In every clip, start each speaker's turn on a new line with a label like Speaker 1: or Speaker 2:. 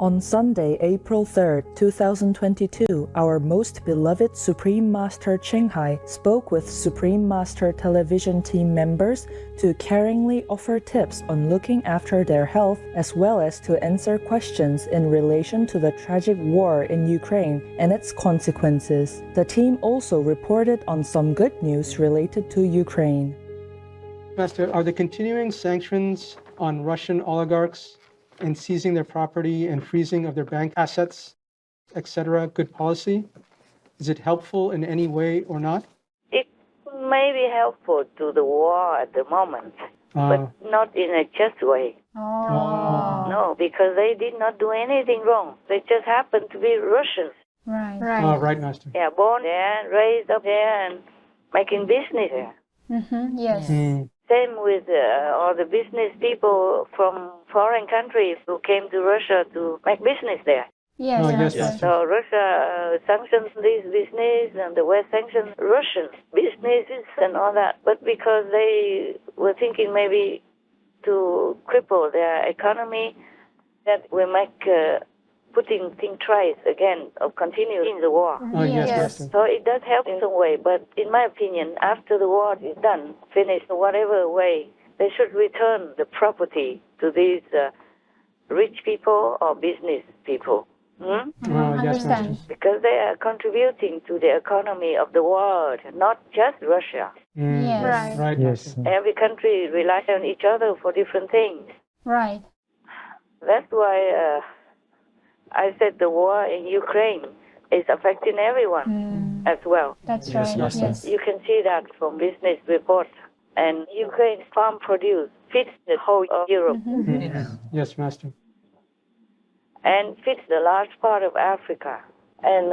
Speaker 1: On Sunday, April 3, 2022, our most beloved Supreme Master Ching Hai spoke with Supreme Master television team members to caringly offer tips on looking after their health as well as to answer questions in relation to the tragic war in Ukraine and its consequences. The team also reported on some good news related to Ukraine.
Speaker 2: Master, are the continuing sanctions on Russian oligarchs and seizing their property and freezing of their bank assets, etc., good policy? Is it helpful in any way or not?
Speaker 3: It may be helpful to the war at the moment, but not in a just way. No, because they did not do anything wrong. They just happened to be Russians.
Speaker 4: Right.
Speaker 2: Right, Master.
Speaker 3: Yeah, born there, raised up there, and making business there.
Speaker 4: Yes.
Speaker 3: Same with all the business people from foreign countries who came to Russia to make business there.
Speaker 4: Yes.
Speaker 2: Yes, Master.
Speaker 3: So Russia sanctions this business, and the West sanctions Russian businesses and all that. But because they were thinking maybe to cripple their economy, that we make putting things twice again of continuing the war.
Speaker 2: Yes, Master.
Speaker 3: So it does help in some way, but in my opinion, after the war is done, finished, whatever way, they should return the property to these rich people or business people.
Speaker 2: Yes,
Speaker 4: Understand.
Speaker 2: Master.
Speaker 3: Because they are contributing to the economy of the world, not just Russia.
Speaker 4: Yes.
Speaker 2: Right,
Speaker 1: Yes.
Speaker 2: Master.
Speaker 3: Every country relies on each other for different things.
Speaker 4: Right.
Speaker 3: That's why I said the war in Ukraine is affecting everyone as well.
Speaker 4: That's
Speaker 2: Yes,
Speaker 4: right.
Speaker 2: Master.
Speaker 4: Yes.
Speaker 3: You can see that from business reports. And Ukraine's farm produce feeds the whole of Europe
Speaker 2: Yes, Master.
Speaker 3: and feeds the large part of Africa. And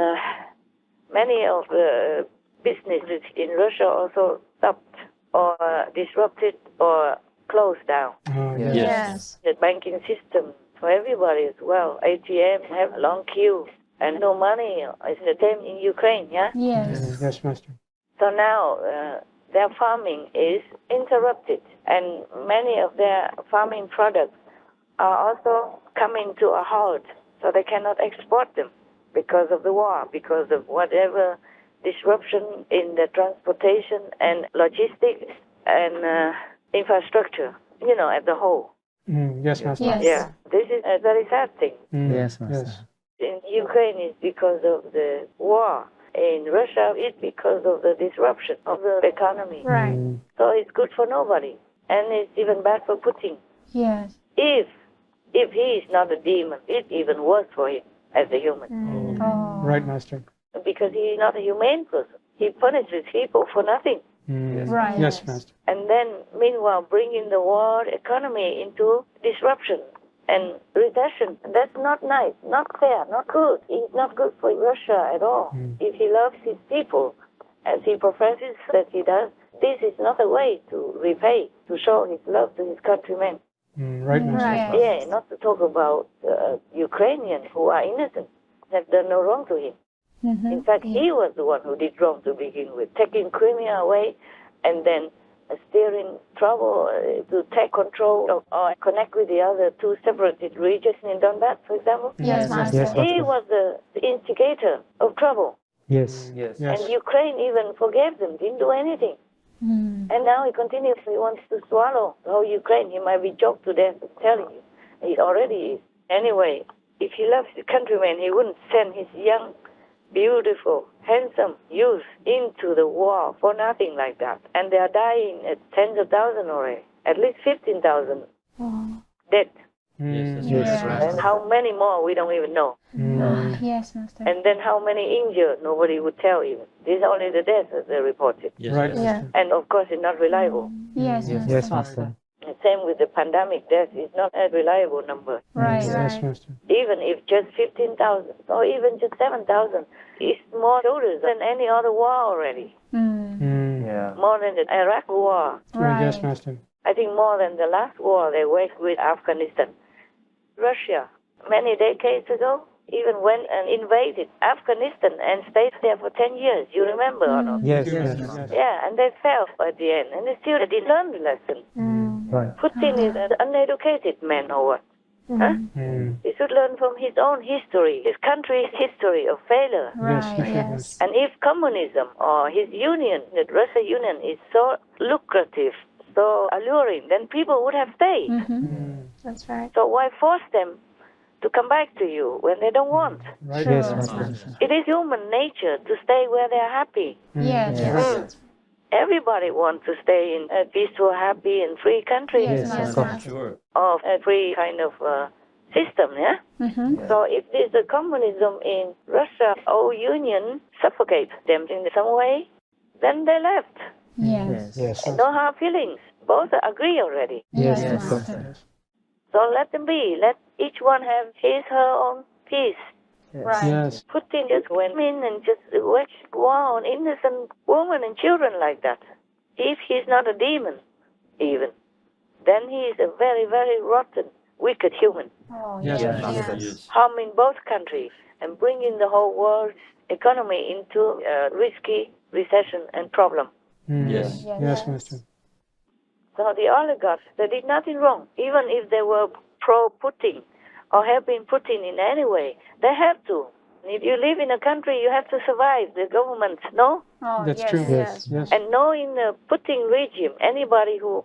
Speaker 3: many of the businesses in Russia also stopped or disrupted or closed down.
Speaker 4: Yes.
Speaker 3: The banking system for everybody as well. ATM have a long queue and no money. It's the same in Ukraine, yeah?
Speaker 4: Yes.
Speaker 2: Yes, Master.
Speaker 3: So now their farming is interrupted, and many of their farming products are also coming to a halt, so they cannot export them because of the war, because of whatever disruption in the transportation and logistics and infrastructure, at the whole.
Speaker 2: Yes, Master.
Speaker 4: Yes.
Speaker 3: Yeah, this is a very sad thing.
Speaker 1: Yes,
Speaker 2: Yes.
Speaker 3: In Ukraine, it's because of the war. In Russia, it's because of the disruption of the economy.
Speaker 4: Right.
Speaker 3: So it's good for nobody, and it's even bad for Putin.
Speaker 4: Yes.
Speaker 3: If he is not a demon, it's even worse for him as a human,
Speaker 4: Oh.
Speaker 2: Right, Master.
Speaker 3: because he is not a humane person. He punishes people for nothing,
Speaker 4: Right.
Speaker 2: Yes, Master.
Speaker 3: and then meanwhile bringing the world economy into disruption and recession. That's not nice, not fair, not good. It's not good for Russia at all. If he loves his people, as he professes that he does, this is not a way to repay, to show his love to his countrymen.
Speaker 2: Right, Master.
Speaker 4: Right.
Speaker 3: Yeah, not to talk about Ukrainians who are innocent, have done no wrong to him. In fact, he was the one who did wrong to begin with, taking Crimea away and then steering trouble to take control or connect with the other two separated regions in Donbass, for example.
Speaker 4: Yes, Master.
Speaker 1: Yes,
Speaker 3: He was the instigator of trouble.
Speaker 1: Yes.
Speaker 2: Yes.
Speaker 3: And Ukraine even forgave them, didn't do anything. And now he continues, he wants to swallow the whole Ukraine. He might be choked to death, I'm telling you. He already is. Anyway, if he loves the countrymen, he wouldn't send his young, beautiful, handsome youth into the war for nothing like that. And they are dying at tens of thousands already, at least 15,000 dead.
Speaker 4: Yes.
Speaker 3: And how many more, we don't even know.
Speaker 4: Yes, Master.
Speaker 3: And then how many injured, nobody would tell even. These are only the deaths that they reported.
Speaker 2: Right,
Speaker 4: Yeah.
Speaker 2: Master.
Speaker 3: And of course, it's not reliable.
Speaker 4: Yes, Master.
Speaker 1: Yes, Master.
Speaker 3: And same with the pandemic death, it's not a reliable number.
Speaker 4: Right.
Speaker 2: Yes,
Speaker 4: Right.
Speaker 2: Master.
Speaker 3: Even if just 15,000 or even just 7,000, it's more soldiers than any other war already. More than the Iraq war.
Speaker 2: Yes,
Speaker 4: Right.
Speaker 2: Master.
Speaker 3: I think more than the last war they waged with Afghanistan. Russia, many decades ago, even went and invaded Afghanistan and stayed there for 10 years. You remember or not?
Speaker 1: Yes,
Speaker 2: Yes,
Speaker 1: yes.
Speaker 2: yes.
Speaker 3: Yeah, and they fell at the end. And they still didn't learn the lesson.
Speaker 1: Right.
Speaker 3: Putin is an uneducated man or what? Huh?
Speaker 2: Mm.
Speaker 3: He should learn from his own history, his country's history of failure.
Speaker 4: Right.
Speaker 2: Yes,
Speaker 4: Yes.
Speaker 3: And if communism or his union, the Russia Union, is so lucrative, so alluring, then people would have stayed.
Speaker 2: Mm.
Speaker 4: That's right.
Speaker 3: So why force them to come back to you when they don't want?
Speaker 2: Right.
Speaker 4: Sure.
Speaker 1: Yes, Master.
Speaker 3: It is human nature to stay where they're happy.
Speaker 4: Yes.
Speaker 1: Yes.
Speaker 4: Yes.
Speaker 3: Everybody wants to stay in a peaceful, happy, and free country,
Speaker 4: Yes,
Speaker 1: Yes,
Speaker 4: Master.
Speaker 1: of course.
Speaker 5: Sure.
Speaker 3: or a free kind of system, yeah? So if there's a communism in Russia or Union suffocates them in some way, then they left.
Speaker 4: Yes.
Speaker 1: Yes.
Speaker 3: And no hard feelings. Both agree already.
Speaker 4: Yes,
Speaker 1: Yes, of course.
Speaker 4: Master.
Speaker 3: So let them be. Let each one have his, her own peace.
Speaker 4: Right.
Speaker 2: Yes.
Speaker 3: Putin just went in and just waged war on innocent women and children like that. If he's not a demon, even, then he is a very, very rotten, wicked human,
Speaker 4: Oh,
Speaker 2: Yes,
Speaker 4: yes.
Speaker 2: Master.
Speaker 4: Yes.
Speaker 5: Yes.
Speaker 3: harming both countries and bringing the whole world's economy into a risky recession and problem.
Speaker 2: Mm.
Speaker 5: Yes.
Speaker 2: Yes, Master.
Speaker 3: So the oligarchs, they did nothing wrong, even if they were pro-Putin or have been Putin in any way. They have to. If you live in a country, you have to survive the government, no?
Speaker 4: Oh,
Speaker 2: That's
Speaker 4: yes.
Speaker 2: true.
Speaker 4: Yes.
Speaker 2: Yes.
Speaker 3: And no, in the Putin regime, anybody who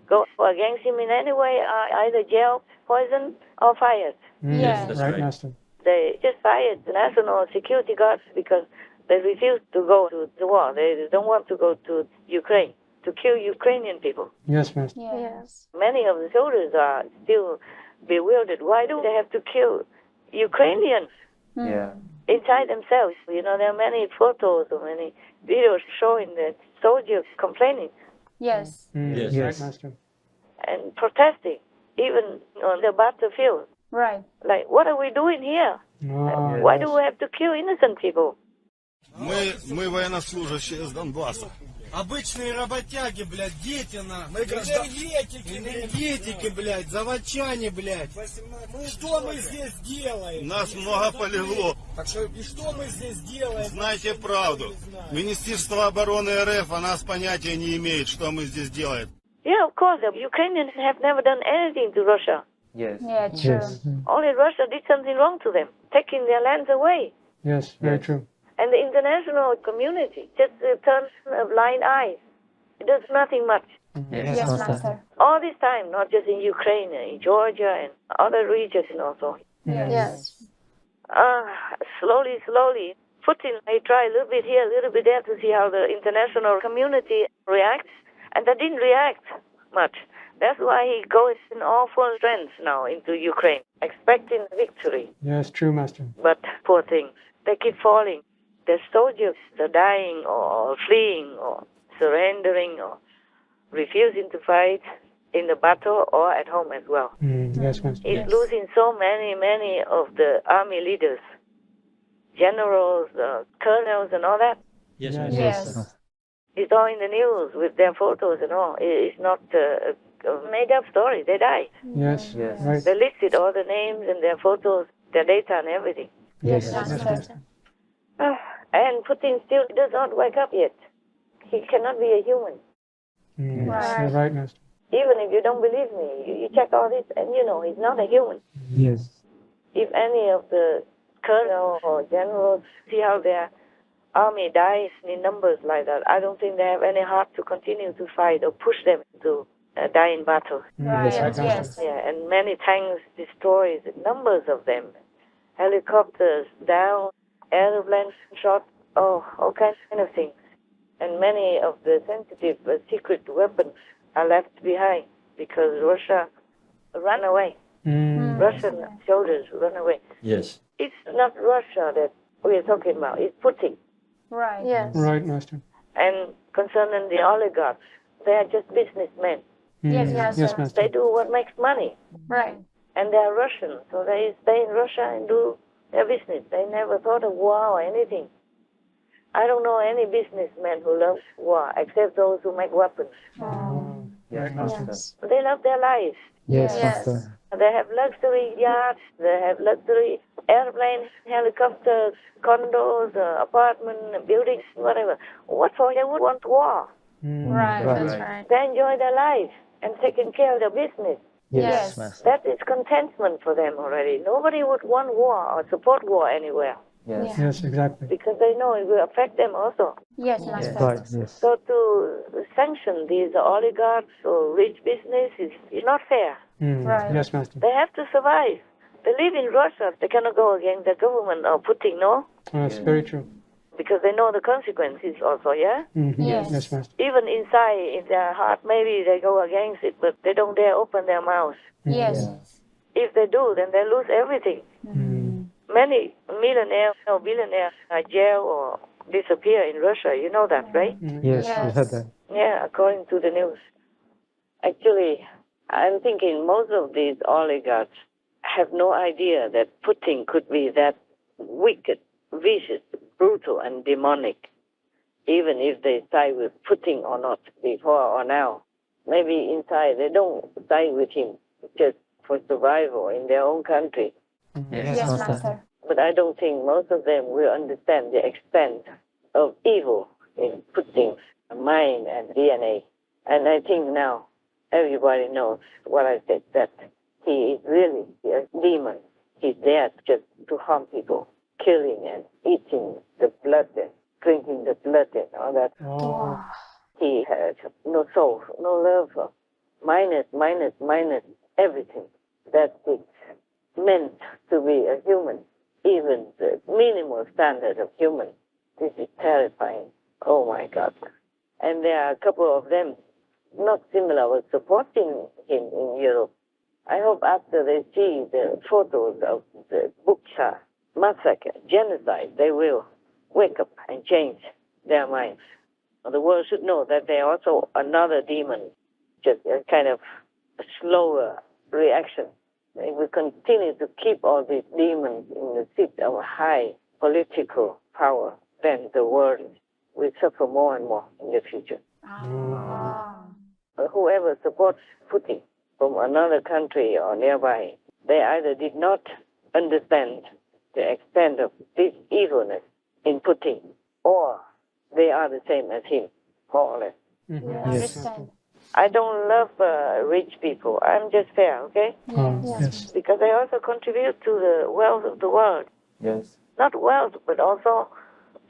Speaker 3: goes against him in any way are either jailed, poisoned, or fired.
Speaker 2: Mm.
Speaker 4: Yes,
Speaker 5: that's
Speaker 2: Right,
Speaker 5: right.
Speaker 2: Master.
Speaker 3: They just fired the national security guards because they refused to go to the war. They don't want to go to Ukraine to kill Ukrainian people.
Speaker 2: Yes, Master.
Speaker 4: Yes.
Speaker 3: Many of the soldiers are still bewildered. Why do they have to kill Ukrainians
Speaker 1: Yeah.
Speaker 3: inside themselves? You know, there are many photos or many videos showing the soldiers complaining
Speaker 4: Yes.
Speaker 2: Mm.
Speaker 5: Yes.
Speaker 2: Right,
Speaker 1: Yes.
Speaker 2: Master.
Speaker 3: and protesting, even on the battlefield.
Speaker 4: Right.
Speaker 3: Like, what are we doing here?
Speaker 2: Oh,
Speaker 3: Why
Speaker 2: yes.
Speaker 3: do we have to kill innocent people?
Speaker 6: Мы военнослужащие из Донбасса.
Speaker 7: Обычные работяги, блядь, дети на. Энергетики, блядь, заводчане, блядь. Что мы здесь делаем?
Speaker 6: Нас много полегло.
Speaker 7: И что мы здесь делаем?
Speaker 6: Знайте правду. Министерство обороны РФ о нас понятия не имеет, что мы здесь делаем.
Speaker 3: Yeah, of course, the Ukrainians have never done anything to Russia.
Speaker 1: Yes.
Speaker 4: Yeah, true.
Speaker 1: Yes.
Speaker 3: Only Russia did something wrong to them, taking their lands away.
Speaker 2: Yes, very
Speaker 1: Yes.
Speaker 2: true.
Speaker 3: And the international community just turns a blind eye. It does nothing much.
Speaker 1: Yes,
Speaker 4: Yes,
Speaker 1: Master.
Speaker 4: Master.
Speaker 3: All this time, not just in Ukraine, in Georgia and other regions also.
Speaker 4: Yes.
Speaker 3: Slowly, slowly, Putin may try a little bit here, a little bit there to see how the international community reacts. And they didn't react much. That's why he goes in all full strength now into Ukraine, expecting victory.
Speaker 2: Yes, true, Master.
Speaker 3: But poor things, they keep falling. The soldiers are dying or fleeing or surrendering or refusing to fight in the battle or at home as well.
Speaker 2: Mm. Yes, Master.
Speaker 3: It's losing so many of the army leaders, generals, colonels and all that.
Speaker 5: Yes.
Speaker 2: Yes.
Speaker 4: Yes.
Speaker 3: It's all in the news with their photos and all. It's not a made-up story. They died.
Speaker 2: Yes.
Speaker 1: Yes.
Speaker 2: Right.
Speaker 3: They listed all the names and their photos, their data and everything.
Speaker 4: Yes,
Speaker 1: Yes.
Speaker 4: Master.
Speaker 3: And Putin still does not wake up yet. He cannot be a human.
Speaker 2: Mm.
Speaker 4: Right.
Speaker 2: You're right, Master.
Speaker 3: Even if you don't believe me, you check all this and you know he's not a human.
Speaker 1: Yes.
Speaker 3: If any of the colonels or generals see how their army dies in numbers like that, I don't think they have any heart to continue to fight or push them to die in battle.
Speaker 4: Right.
Speaker 2: Yes, Master.
Speaker 4: Yes.
Speaker 3: Yeah, and many tanks destroyed, numbers of them. Helicopters down, airplanes shot, all kinds of things. And many of the sensitive secret weapons are left behind because Russia ran away.
Speaker 2: Mm.
Speaker 3: Russian soldiers run away.
Speaker 5: Yes.
Speaker 3: It's not Russia that we are talking about, it's Putin.
Speaker 4: Right.
Speaker 8: Yes.
Speaker 2: Right, Master.
Speaker 3: And concerning the oligarchs, they are just businessmen.
Speaker 4: Yes,
Speaker 2: Mm.
Speaker 4: Master.
Speaker 2: Yes, Master.
Speaker 3: They do what makes money.
Speaker 4: Right.
Speaker 3: And they are Russian, so they stay in Russia and do their business. They never thought of war or anything. I don't know any businessman who loves war, except those who make weapons.
Speaker 2: Oh, right, Master.
Speaker 4: Yes.
Speaker 3: They love their lives.
Speaker 1: Yes,
Speaker 8: Yes.
Speaker 1: Master.
Speaker 3: They have luxury yachts, they have luxury airplanes, helicopters, condos, apartments, buildings, whatever. What for they would want war?
Speaker 2: Mm.
Speaker 4: Right.
Speaker 1: Right.
Speaker 4: That's right.
Speaker 3: They enjoy their life and taking care of their business.
Speaker 4: Yes.
Speaker 5: Master.
Speaker 3: That is contentment for them already. Nobody would want war or support war anywhere
Speaker 5: Yes.
Speaker 4: Yeah.
Speaker 2: Yes, exactly.
Speaker 3: because they know it will affect them also.
Speaker 4: Yes, Master.
Speaker 2: Right, yes.
Speaker 3: So to sanction these oligarchs or rich business is not fair.
Speaker 4: Right.
Speaker 2: Yes, Master.
Speaker 3: They have to survive. They live in Russia. They cannot go against the government or Putin, no?
Speaker 2: That's very true.
Speaker 3: Because they know the consequences also, yeah?
Speaker 4: Yes.
Speaker 2: Yes, Master.
Speaker 3: Even inside, in their heart, maybe they go against it, but they don't dare open their mouths.
Speaker 4: Yes.
Speaker 3: If they do, then they lose everything. Many millionaires or billionaires are jailed or disappear in Russia. You know that, right?
Speaker 2: Yes, we
Speaker 4: Yes.
Speaker 2: had that.
Speaker 3: Yeah, according to the news. Actually, I'm thinking most of these oligarchs have no idea that Putin could be that wicked, vicious, brutal, and demonic, even if they side with Putin or not, before or now. Maybe inside they don't side with him just for survival in their own country.
Speaker 4: Yes, Master.
Speaker 3: But I don't think most of them will understand the extent of evil in Putin's mind and DNA. And I think now everybody knows what I said, that he is really a demon. He's there just to harm people, killing and eating the blood and drinking the blood and all that.
Speaker 2: Oh,
Speaker 3: He has no soul, no love, minus everything that is meant to be a human, even the minimal standard of human. This is terrifying. Oh my God. And there are a couple of them not similar was supporting him in Europe. I hope after they see the photos of the Bucha massacre, genocide, they will wake up and change their minds. The world should know that they are also another demon, just a kind of a slower reaction. If we continue to keep all these demons in the seat of high political power, then the world will suffer more and more in the future. Whoever supports Putin from another country or nearby, they either did not understand the extent of this evilness in Putin, or they are the same as him, more or less.
Speaker 4: Understand.
Speaker 3: I don't love rich people. I'm just fair, okay?
Speaker 2: yes.
Speaker 3: Because they also contribute to the wealth of the world.
Speaker 5: Yes.
Speaker 3: Not wealth, but also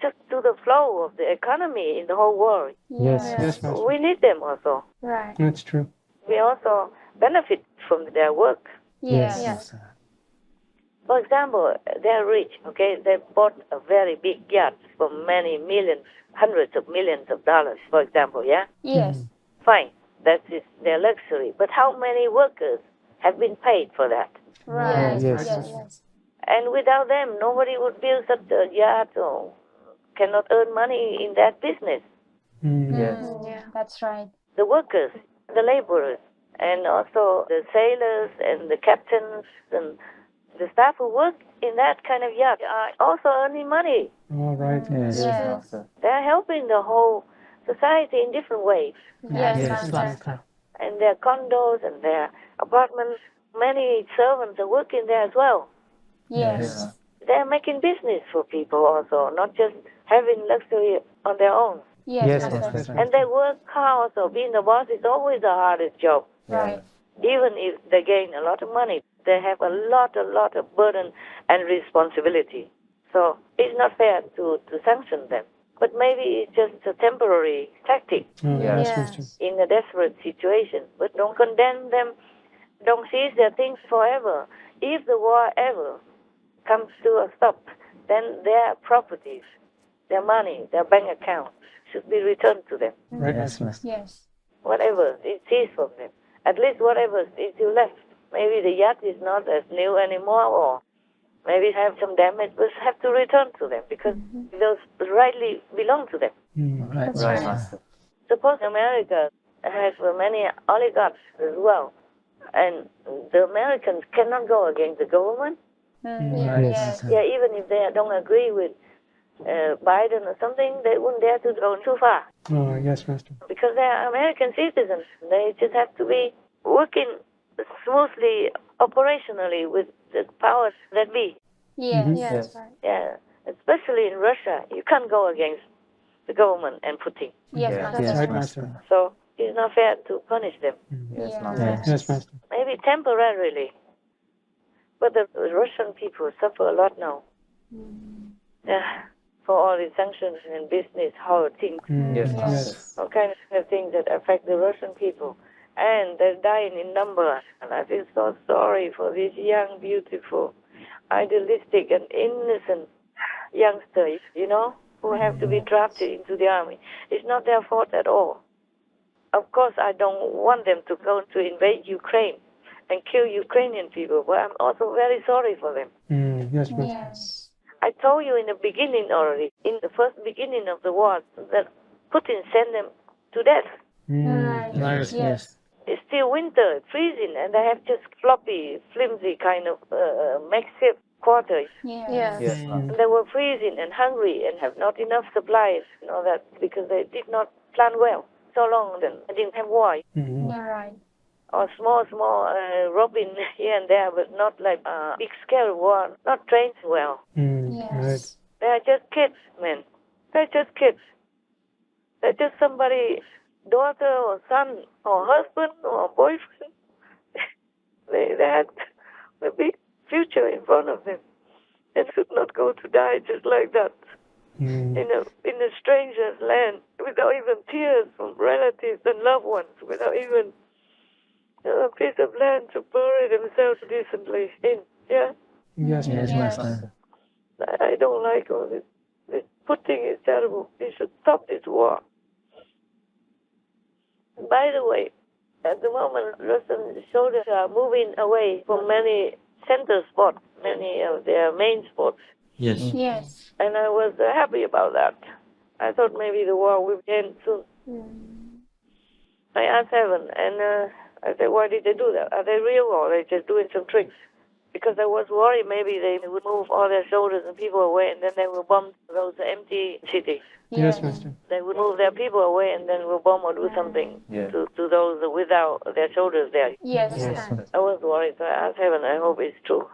Speaker 3: just to the flow of the economy in the whole world.
Speaker 2: Yes, Master.
Speaker 3: We need them also.
Speaker 4: Right.
Speaker 2: That's true.
Speaker 3: We also benefit from their work.
Speaker 4: Yes.
Speaker 5: Yes.
Speaker 3: For example, they're rich, okay? They bought a very big yacht for many millions, hundreds of millions of dollars, for example, yeah?
Speaker 4: Yes.
Speaker 3: Fine, that is their luxury. But how many workers have been paid for that?
Speaker 4: Right.
Speaker 2: Yes.
Speaker 4: Yes.
Speaker 3: And without them, nobody would build such a yacht or cannot earn money in that business.
Speaker 5: Yes.
Speaker 4: Yeah, that's right.
Speaker 3: The workers, the laborers, and also the sailors and the captains and the staff who work in that kind of yacht are also earning money.
Speaker 2: All right.
Speaker 5: Yes.
Speaker 4: Yes.
Speaker 5: Master.
Speaker 3: They're helping the whole society in different ways.
Speaker 4: Yes,
Speaker 2: Yes,
Speaker 4: Master.
Speaker 3: And their condos and their apartments, many servants are working there as well.
Speaker 4: Yes.
Speaker 3: They're making business for people also, not just having luxury on their own.
Speaker 4: Yes,
Speaker 2: Yes,
Speaker 4: Master.
Speaker 2: Master.
Speaker 3: And they work hard also. Being a boss is always the hardest job.
Speaker 4: Right.
Speaker 3: Even if they gain a lot of money, they have a lot of burden and responsibility. So it's not fair to sanction them. But maybe it's just a temporary tactic
Speaker 2: Yes,
Speaker 4: Yes.
Speaker 2: Master.
Speaker 3: in a desperate situation. But don't condemn them. Don't seize their things forever. If the war ever comes to a stop, then their properties, their money, their bank account should be returned to them.
Speaker 2: Right,
Speaker 5: Yes,
Speaker 2: Master.
Speaker 5: Master.
Speaker 4: Yes.
Speaker 3: Whatever is seized from them. At least whatever is still left. Maybe the yacht is not as new anymore, or maybe have some damage, but have to return to them because those rightly belong to them.
Speaker 5: Right.
Speaker 4: That's
Speaker 5: Right,
Speaker 4: right.
Speaker 5: Master.
Speaker 3: Suppose America has many oligarchs as well, and the Americans cannot go against the government.
Speaker 4: Yes.
Speaker 3: Yeah, even if they don't agree with Biden or something, they wouldn't dare to go too far
Speaker 2: Oh, yes, Master.
Speaker 3: because they are American citizens. They just have to be working smoothly, operationally with the powers that be.
Speaker 4: Yes.
Speaker 5: Yes.
Speaker 4: Yes. Right.
Speaker 3: Yeah, especially in Russia, you can't go against the government and Putin.
Speaker 4: Yes,
Speaker 5: Yes,
Speaker 4: Master.
Speaker 2: Right,
Speaker 5: Master.
Speaker 2: Master.
Speaker 3: So It's not fair to punish them.
Speaker 5: Yes,
Speaker 4: Yes.
Speaker 5: Master.
Speaker 2: Yes, Master.
Speaker 3: Maybe temporarily. But the Russian people suffer a lot now. Yeah. For all the sanctions and business, how things,
Speaker 5: Yes,
Speaker 4: Yes.
Speaker 5: Master.
Speaker 3: all kinds of things that affect the Russian people. And they're dying in numbers. And I feel so sorry for these young, beautiful, idealistic and innocent youngsters, who have to be drafted into the army. It's not their fault at all. Of course, I don't want them to go to invade Ukraine and kill Ukrainian people, but I'm also very sorry for them.
Speaker 2: Yes, Master.
Speaker 4: Yes.
Speaker 3: I told you in the beginning already, in the first beginning of the war, that Putin sent them to death.
Speaker 2: Nice.
Speaker 5: Yes.
Speaker 3: It's still winter, freezing, and they have just floppy, flimsy kind of makeshift quarters.
Speaker 4: Yes.
Speaker 5: Yes,
Speaker 3: And
Speaker 5: Master.
Speaker 3: they were freezing and hungry and have not enough supplies and all that because they did not plan well. So long, then they didn't have war.
Speaker 4: You're right.
Speaker 3: Or small robin here and there, but not like big scale war, not trained well.
Speaker 4: Yes.
Speaker 3: They are just kids, man. They're just kids. They're just somebody's daughter or son or husband or boyfriend. they had a big future in front of them and should not go to die just like that in a stranger's land without even tears from relatives and loved ones, without even a piece of land to bury themselves decently in. Yeah,
Speaker 2: Yes,
Speaker 5: Yes,
Speaker 2: Master.
Speaker 5: Master.
Speaker 3: I don't like all this. This Putin is terrible. He should stop this war. By the way, at the moment, Russian soldiers are moving away from many center spots, many of their main spots,
Speaker 5: Yes.
Speaker 4: Yes.
Speaker 3: and I was happy about that. I thought maybe the war will end soon. I asked Heaven, and I said, why did they do that? Are they real or are they just doing some tricks? Because I was worried maybe they would move all their soldiers and people away, and then they will bomb those empty cities.
Speaker 2: Yes, Master.
Speaker 3: They would move their people away and then will bomb or do something
Speaker 5: Yeah.
Speaker 3: to those without their soldiers there.
Speaker 4: Yes.
Speaker 5: Yes.
Speaker 3: I was worried, so I asked Heaven, I hope it's true.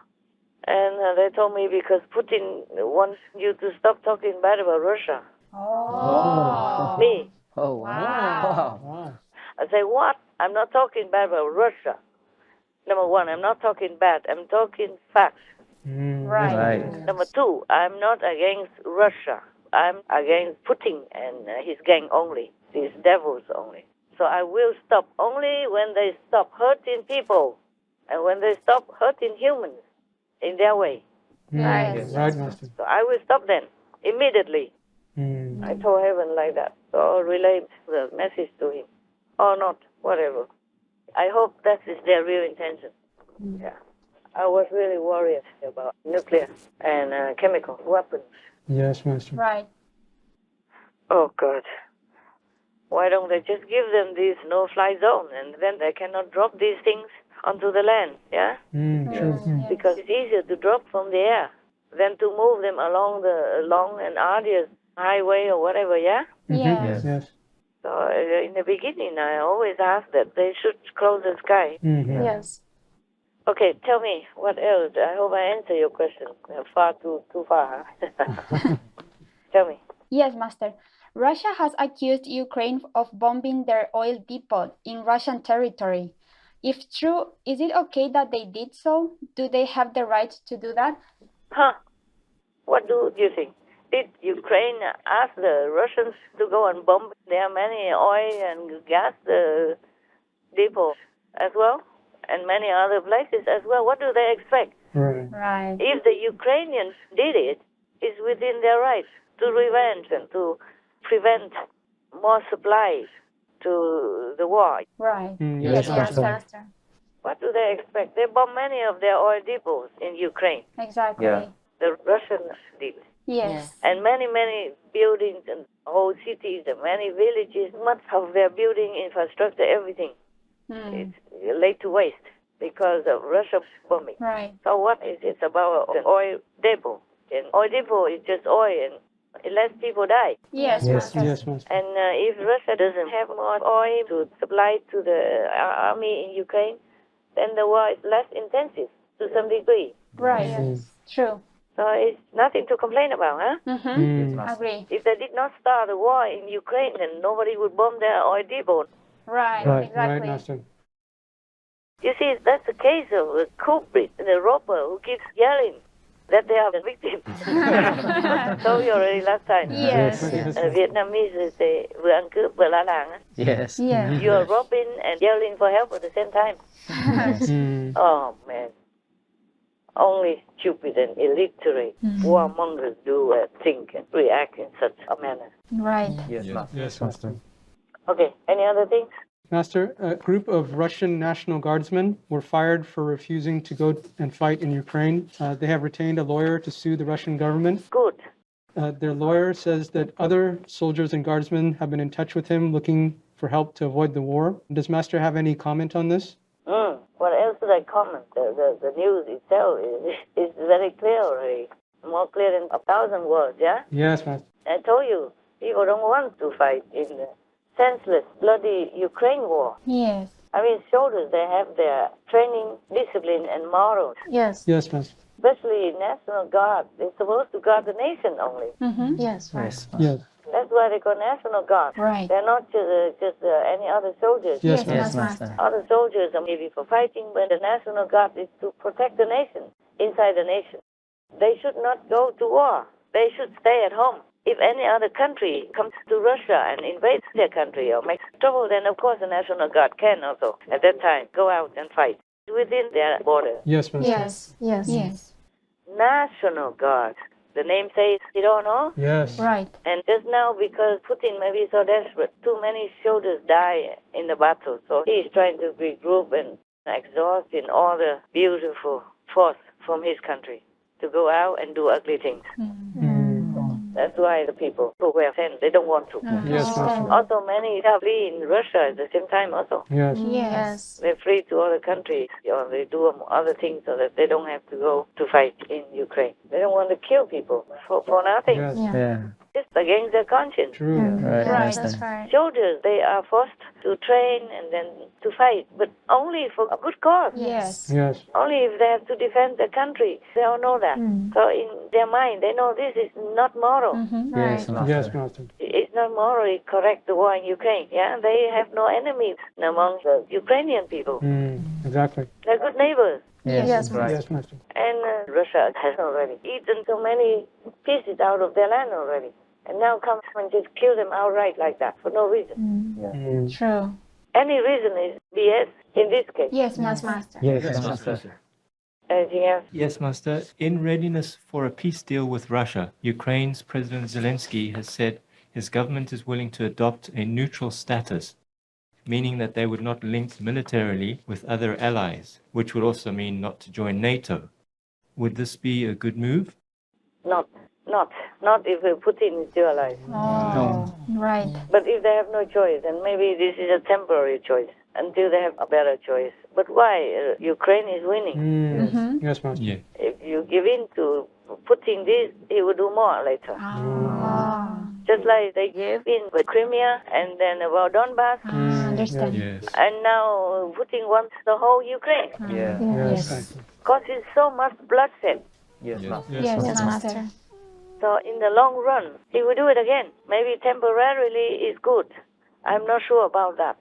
Speaker 3: And they told me because Putin wants you to stop talking bad about Russia.
Speaker 4: Oh.
Speaker 3: Me.
Speaker 5: Oh, wow.
Speaker 2: Wow.
Speaker 3: I say, what? I'm not talking bad about Russia. Number one, I'm not talking bad. I'm talking facts.
Speaker 4: Right.
Speaker 5: Right.
Speaker 3: Number two, I'm not against Russia. I'm against Putin and his gang only, these devils only. So I will stop only when they stop hurting people and when they stop hurting humans in their way.
Speaker 4: Right.
Speaker 5: Yes.
Speaker 2: Right, Master.
Speaker 3: So I will stop them immediately. I told Heaven like that. So I'll relay the message to him. Or not, whatever. I hope that is their real intention. Yeah. I was really worried about nuclear and chemical weapons.
Speaker 2: Yes, Master.
Speaker 4: Right.
Speaker 3: Oh, God. Why don't they just give them this no-fly zone and then they cannot drop these things onto the land, yeah?
Speaker 2: True.
Speaker 4: Yes.
Speaker 3: Because it's easier to drop from the air than to move them along the long and arduous highway or whatever, yeah?
Speaker 4: Yes.
Speaker 2: Yes.
Speaker 3: So in the beginning, I always asked that they should close the sky.
Speaker 4: Yes.
Speaker 3: Okay, tell me, what else? I hope I answer your question. Far too far, huh? Tell me.
Speaker 4: Yes, Master. Russia has accused Ukraine of bombing their oil depot in Russian territory. If true, is it okay that they did so? Do they have the right to do that?
Speaker 3: Huh? What do you think? Did Ukraine ask the Russians to go and bomb their many oil and gas depots as well? And many other places as well? What do they expect?
Speaker 2: Right.
Speaker 4: Right.
Speaker 3: If the Ukrainians did it, it's within their rights to revenge and to prevent more supplies to the war.
Speaker 4: Right.
Speaker 2: Yes,
Speaker 4: Yes,
Speaker 2: Master.
Speaker 4: Master.
Speaker 3: What do they expect? They bomb many of their oil depots in Ukraine.
Speaker 4: Exactly.
Speaker 5: Yeah.
Speaker 3: The Russians did.
Speaker 4: Yes.
Speaker 3: And many buildings and whole cities and many villages, much of their building infrastructure, everything is laid to waste because of Russia bombing.
Speaker 4: Right.
Speaker 3: So what is it about an oil depot? An oil depot is just oil and it lets people die.
Speaker 4: Yes,
Speaker 2: Yes,
Speaker 4: Master.
Speaker 2: yes, Master.
Speaker 3: And if Russia doesn't have more oil to supply to the army in Ukraine, then the war is less intensive to some degree.
Speaker 4: Right. True.
Speaker 3: So it's nothing to complain about, huh?
Speaker 4: Mm-hmm. Agree.
Speaker 3: If they did not start the war in Ukraine, then nobody would bomb their oil depot.
Speaker 4: Right,
Speaker 2: Right,
Speaker 4: exactly.
Speaker 2: Master.
Speaker 3: You see, that's the case of the culprit, the robber who keeps yelling that they are the victims. I told you already last time.
Speaker 4: Yes.
Speaker 3: Vietnamese say vừa ăn cướp vừa la làng.
Speaker 5: Yes.
Speaker 4: Yeah.
Speaker 3: You are robbing and yelling for help at the same time. Oh man. Only stupid and illiterate warmongers do think and react in such a manner.
Speaker 4: Right.
Speaker 5: Yes, Master.
Speaker 2: Yes, Master.
Speaker 3: Okay, any other things?
Speaker 2: Master, a group of Russian National Guardsmen were fired for refusing to go and fight in Ukraine. They have retained a lawyer to sue the Russian government.
Speaker 3: Good.
Speaker 2: Their lawyer says that other soldiers and guardsmen have been in touch with him looking for help to avoid the war. Does Master have any comment on this?
Speaker 3: What else should I comment? The news itself is very clear already. More clear than 1,000 words, yeah?
Speaker 2: Yes, Master.
Speaker 3: I told you, people don't want to fight in the senseless, bloody Ukraine war.
Speaker 4: Yes.
Speaker 3: I mean, soldiers, they have their training, discipline, and morals.
Speaker 4: Yes.
Speaker 2: Yes, Master.
Speaker 3: Especially National Guard. They're supposed to guard the nation only.
Speaker 4: Mm-hmm. Yes. Right.
Speaker 5: Yes, Master.
Speaker 2: Yes.
Speaker 3: That's why they call National Guard.
Speaker 4: Right.
Speaker 3: They're not just any other soldiers.
Speaker 2: Yes,
Speaker 5: Yes,
Speaker 2: Master.
Speaker 5: Master.
Speaker 3: Other soldiers are maybe for fighting, but the National Guard is to protect the nation, inside the nation. They should not go to war. They should stay at home. If any other country comes to Russia and invades their country or makes trouble, then of course the National Guard can also, at that time, go out and fight within their border.
Speaker 2: Yes, Master.
Speaker 4: Yes. Yes. Yes.
Speaker 3: National Guard. The name says, you don't know?
Speaker 2: Yes.
Speaker 4: Right.
Speaker 3: And just now, because Putin may be so desperate, too many soldiers die in the battle. So he's trying to regroup and exhaust in all the beautiful force from his country to go out and do ugly things. That's why the people who were sent, they don't want to.
Speaker 2: Yes, Master.
Speaker 3: Also, many are free in Russia at the same time also.
Speaker 2: Yes.
Speaker 4: Yes.
Speaker 3: They're free to other countries, or they do other things so that they don't have to go to fight in Ukraine. They don't want to kill people for nothing.
Speaker 2: Yes.
Speaker 4: Yeah.
Speaker 5: Yeah.
Speaker 3: Just against their conscience.
Speaker 2: True.
Speaker 5: Right,
Speaker 4: Right.
Speaker 5: Master.
Speaker 4: That's right.
Speaker 3: Soldiers, they are forced to train and then to fight, but only for a good cause.
Speaker 4: Yes.
Speaker 2: Yes.
Speaker 3: Only if they have to defend the country. They all know that. So in their mind, they know this is not moral.
Speaker 4: Mm-hmm.
Speaker 5: Yes,
Speaker 4: Right.
Speaker 5: Master.
Speaker 2: Yes, Master.
Speaker 3: It's not morally correct the war in Ukraine. Yeah, they have no enemies among the Ukrainian people.
Speaker 2: Exactly.
Speaker 3: They're good neighbors.
Speaker 5: Yes,
Speaker 4: Yes,
Speaker 5: right.
Speaker 2: Yes, Master.
Speaker 3: And Russia has already eaten so many pieces out of their land already. And now comes and just kill them outright like that for no reason.
Speaker 4: True.
Speaker 3: Any reason is BS in this case.
Speaker 4: Yes, Master.
Speaker 5: Yes, Master.
Speaker 3: Anything else?
Speaker 8: Yes, Master. In readiness for a peace deal with Russia, Ukraine's President Zelensky has said his government is willing to adopt a neutral status, meaning that they would not link militarily with other allies, which would also mean not to join NATO. Would this be a good move?
Speaker 3: Not if Putin is still alive.
Speaker 4: Oh. Right.
Speaker 3: But if they have no choice, then maybe this is a temporary choice until they have a better choice. But why? Ukraine is winning.
Speaker 2: Yes, Master.
Speaker 8: Yeah.
Speaker 3: If you give in to Putin this, he will do more later. Just like they gave in with Crimea and then about Donbass.
Speaker 4: Understand.
Speaker 8: Yes.
Speaker 3: And now Putin wants the whole Ukraine.
Speaker 5: Yeah.
Speaker 2: Yes.
Speaker 3: Because it's so much bloodshed.
Speaker 5: Yes, Master.
Speaker 4: Yes, Master.
Speaker 3: So in the long run, he will do it again. Maybe temporarily is good. I'm not sure about that.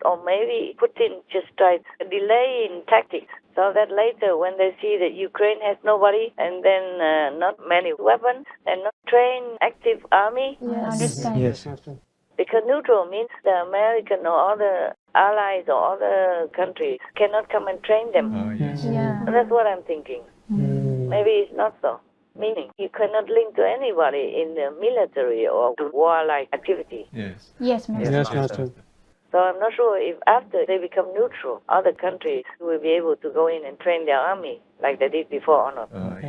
Speaker 3: Or maybe Putin just tried a delay in tactics so that later when they see that Ukraine has nobody and then not many weapons and not trained active army,
Speaker 4: Yeah, understand.
Speaker 2: Yes, Master.
Speaker 3: because neutral means the American or other allies or other countries cannot come and train them.
Speaker 8: Oh, yes.
Speaker 4: Yeah.
Speaker 3: That's what I'm thinking. Maybe it's not so. Meaning you cannot link to anybody in the military or warlike activity.
Speaker 8: Yes.
Speaker 4: Yes, Master.
Speaker 2: Yes, Master.
Speaker 3: So I'm not sure if after they become neutral, other countries will be able to go in and train their army like they did before or not.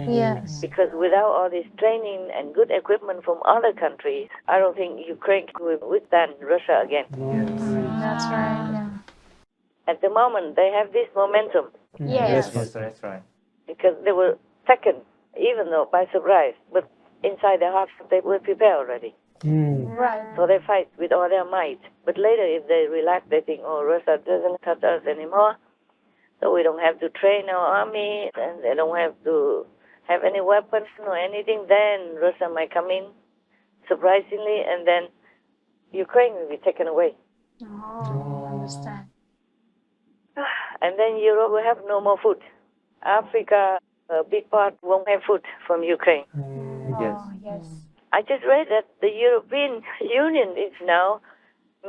Speaker 4: Yes.
Speaker 3: Because without all this training and good equipment from other countries, I don't think Ukraine will withstand Russia again.
Speaker 4: That's right. Yeah.
Speaker 3: At the moment, they have this momentum
Speaker 4: Yes.
Speaker 5: Master, that's right.
Speaker 3: because they were second, even though by surprise. But inside their hearts, they were prepared already.
Speaker 4: Right.
Speaker 3: So they fight with all their might. But later, if they relax, they think, oh, Russia doesn't touch us anymore. So we don't have to train our army, and they don't have to have any weapons or anything. Then Russia might come in, surprisingly, and then Ukraine will be taken away.
Speaker 4: understand.
Speaker 3: And then Europe will have no more food. Africa, a big part won't have food from Ukraine.
Speaker 8: Yes.
Speaker 4: Oh, yes.
Speaker 3: I just read that the European Union is now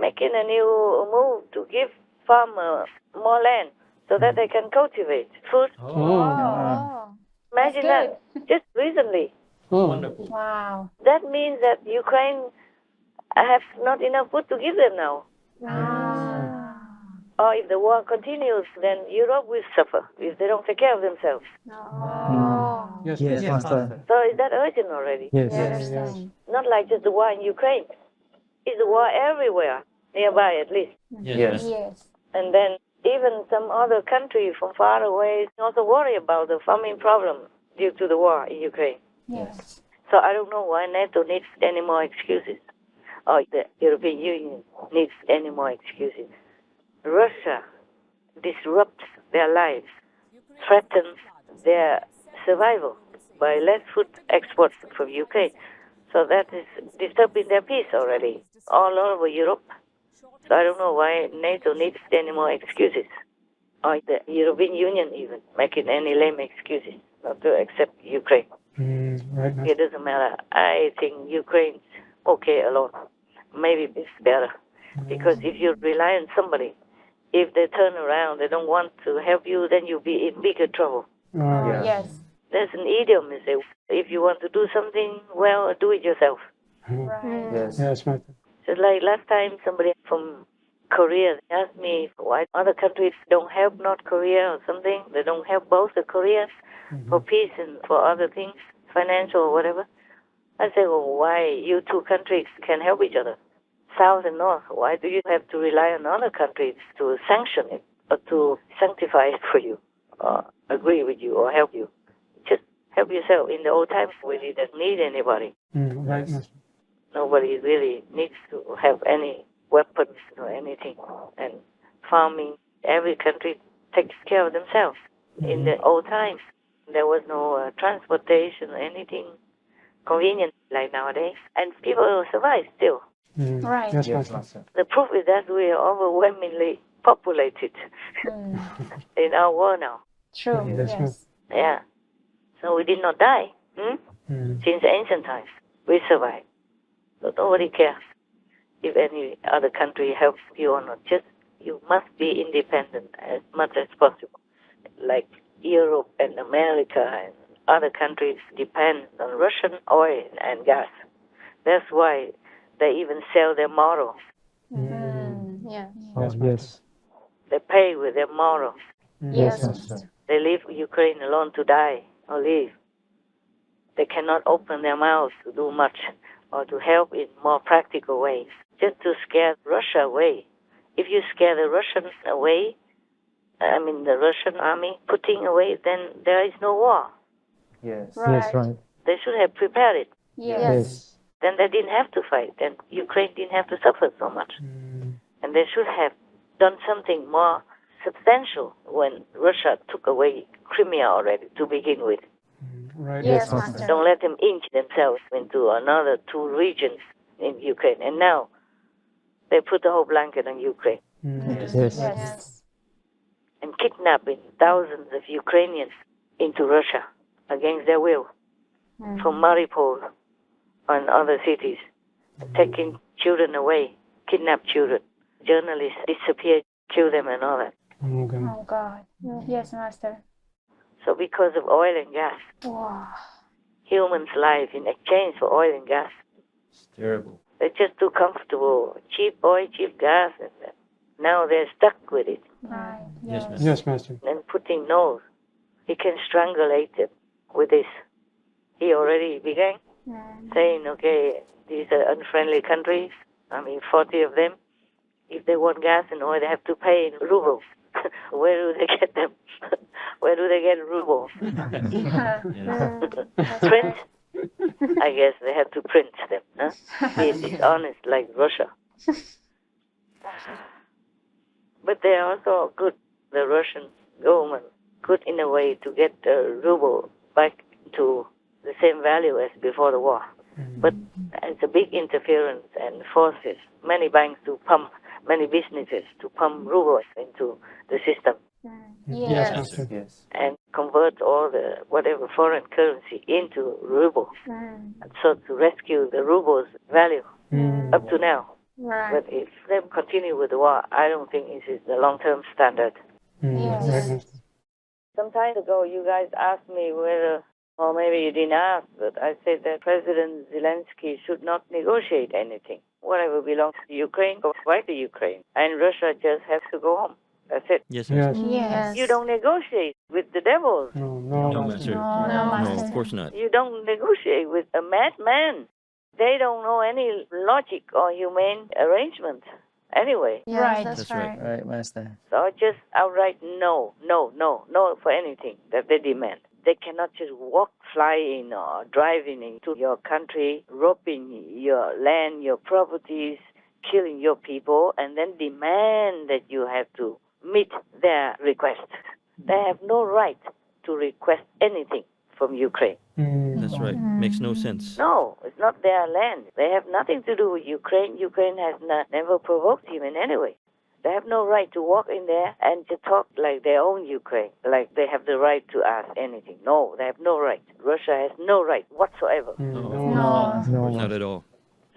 Speaker 3: making a new move to give farmers more land so that they can cultivate food.
Speaker 4: Oh,
Speaker 3: Imagine that, just recently.
Speaker 8: Wonderful.
Speaker 4: wow.
Speaker 3: That means that Ukraine have not enough food to give them now. Or if the war continues, then Europe will suffer if they don't take care of themselves.
Speaker 4: Oh,
Speaker 2: Yes,
Speaker 5: Yes,
Speaker 2: yes.
Speaker 5: Master.
Speaker 3: So is that urgent already?
Speaker 5: Yes.
Speaker 4: I understand.
Speaker 3: Not like just the war in Ukraine. It's a war everywhere, nearby at least.
Speaker 8: Yes.
Speaker 4: Yes.
Speaker 3: And then even some other country from far away also worry about the farming problem due to the war in Ukraine.
Speaker 4: Yes.
Speaker 3: So I don't know why NATO needs any more excuses, or the European Union needs any more excuses. Russia disrupts their lives, threatens their survival by less food exports from UK. So that is disturbing their peace already all over Europe. So I don't know why NATO needs any more excuses, or the European Union even making any lame excuses not to accept Ukraine.
Speaker 2: Right, Master.
Speaker 3: It doesn't matter. I think Ukraine's okay alone. Maybe it's better. Because if you rely on somebody, if they turn around, they don't want to help you, then you'll be in bigger trouble.
Speaker 2: Yes.
Speaker 4: Yes.
Speaker 3: There's an idiom that says, if you want to do something, well, do it yourself.
Speaker 4: Right.
Speaker 5: Yes.
Speaker 2: Yes, Master.
Speaker 3: Just like last time, somebody from Korea asked me why other countries don't help North Korea or something. They don't help both the Koreans for peace and for other things, financial or whatever. I say, well, why you two countries can help each other? South and North, why do you have to rely on other countries to sanction it or to sanctify it for you or agree with you or help you? Just help yourself. In the old times, we didn't need anybody.
Speaker 2: Right, Master.
Speaker 3: Nobody really needs to have any weapons or anything. And farming, every country takes care of themselves. In the old times, there was no transportation or anything convenient like nowadays. And people survive still.
Speaker 4: Right.
Speaker 2: Yes,
Speaker 5: Yes,
Speaker 2: Master.
Speaker 5: Master.
Speaker 3: The proof is that we are overwhelmingly populated in our world now.
Speaker 4: True.
Speaker 2: Yes,
Speaker 4: Yes.
Speaker 3: Yeah. So we did not die. Since ancient times, we survived. So nobody cares if any other country helps you or not. Just you must be independent as much as possible. Like Europe and America and other countries depend on Russian oil and gas. That's why they even sell their morals.
Speaker 4: Yeah.
Speaker 5: Oh, yes.
Speaker 3: They pay with their morals.
Speaker 5: Yes, Master.
Speaker 3: They leave Ukraine alone to die or live. They cannot open their mouths to do much or to help in more practical ways, just to scare Russia away. If you scare the Russians away, the Russian army putting away, then there is no war.
Speaker 5: Yes.
Speaker 4: Right.
Speaker 5: Right.
Speaker 3: They should have prepared it.
Speaker 4: Yes.
Speaker 3: Then they didn't have to fight. Then Ukraine didn't have to suffer so much. And they should have done something more substantial when Russia took away Crimea already to begin with.
Speaker 2: Right.
Speaker 4: Yes,
Speaker 5: Master.
Speaker 4: Master.
Speaker 3: Don't let them inch themselves into another two regions in Ukraine. And now they put the whole blanket on Ukraine
Speaker 5: Yes.
Speaker 4: Yes.
Speaker 3: and kidnapping thousands of Ukrainians into Russia against their will from Mariupol and other cities, taking children away, kidnap children, journalists disappear, kill them and all that.
Speaker 2: Okay.
Speaker 4: Oh God. Yes, Master.
Speaker 3: So because of oil and gas,
Speaker 4: Wow.
Speaker 3: humans' life in exchange for oil and gas,
Speaker 8: It's terrible.
Speaker 3: they're just too comfortable. Cheap oil, cheap gas, and now they're stuck with it.
Speaker 4: Right.
Speaker 8: Yes, Master.
Speaker 2: Yes, Master.
Speaker 3: And Putin knows he can strangulate them with this. He already began saying, okay, these are unfriendly countries, 40 of them. If they want gas and oil, they have to pay in rubles. Where do they get them? Where do they get rubles? Print? I guess they have to print them. Huh? Be dishonest like Russia. But they are also good, the Russian government, good in a way to get the ruble back to the same value as before the war. But it's a big interference and forces many banks to pump many businesses to pump rubles into the system
Speaker 2: Yes,
Speaker 4: Yes.
Speaker 2: Master.
Speaker 5: Yes.
Speaker 3: and convert all the whatever foreign currency into rubles, so to rescue the rubles value up to now.
Speaker 4: Right.
Speaker 3: But if they continue with the war, I don't think this is the long-term standard.
Speaker 4: Yes.
Speaker 2: Right, Master.
Speaker 3: Some time ago, you guys asked me whether, or maybe you didn't ask, but I said that President Zelensky should not negotiate anything. Whatever belongs to Ukraine goes back to Ukraine, and Russia just has to go home. That's it.
Speaker 9: Yes, Master.
Speaker 2: Yes.
Speaker 4: Yes.
Speaker 3: You don't negotiate with the devils.
Speaker 9: No, Master.
Speaker 4: No,
Speaker 9: No,
Speaker 4: Master.
Speaker 9: of course not.
Speaker 3: You don't negotiate with a madman. They don't know any logic or humane arrangement. Anyway,
Speaker 4: Right.
Speaker 9: That's right.
Speaker 5: Right, Master.
Speaker 3: so just outright no for anything that they demand. They cannot just walk, fly in, or drive in into your country, robbing your land, your properties, killing your people, and then demand that you have to meet their request. They have no right to request anything from Ukraine.
Speaker 9: That's right. Makes no sense.
Speaker 3: No, it's not their land. They have nothing to do with Ukraine. Ukraine has never provoked him in any way. They have no right to walk in there and to talk like they own Ukraine, like they have the right to ask anything. No, they have no right. Russia has no right whatsoever.
Speaker 4: No.
Speaker 5: No,
Speaker 9: Not at all.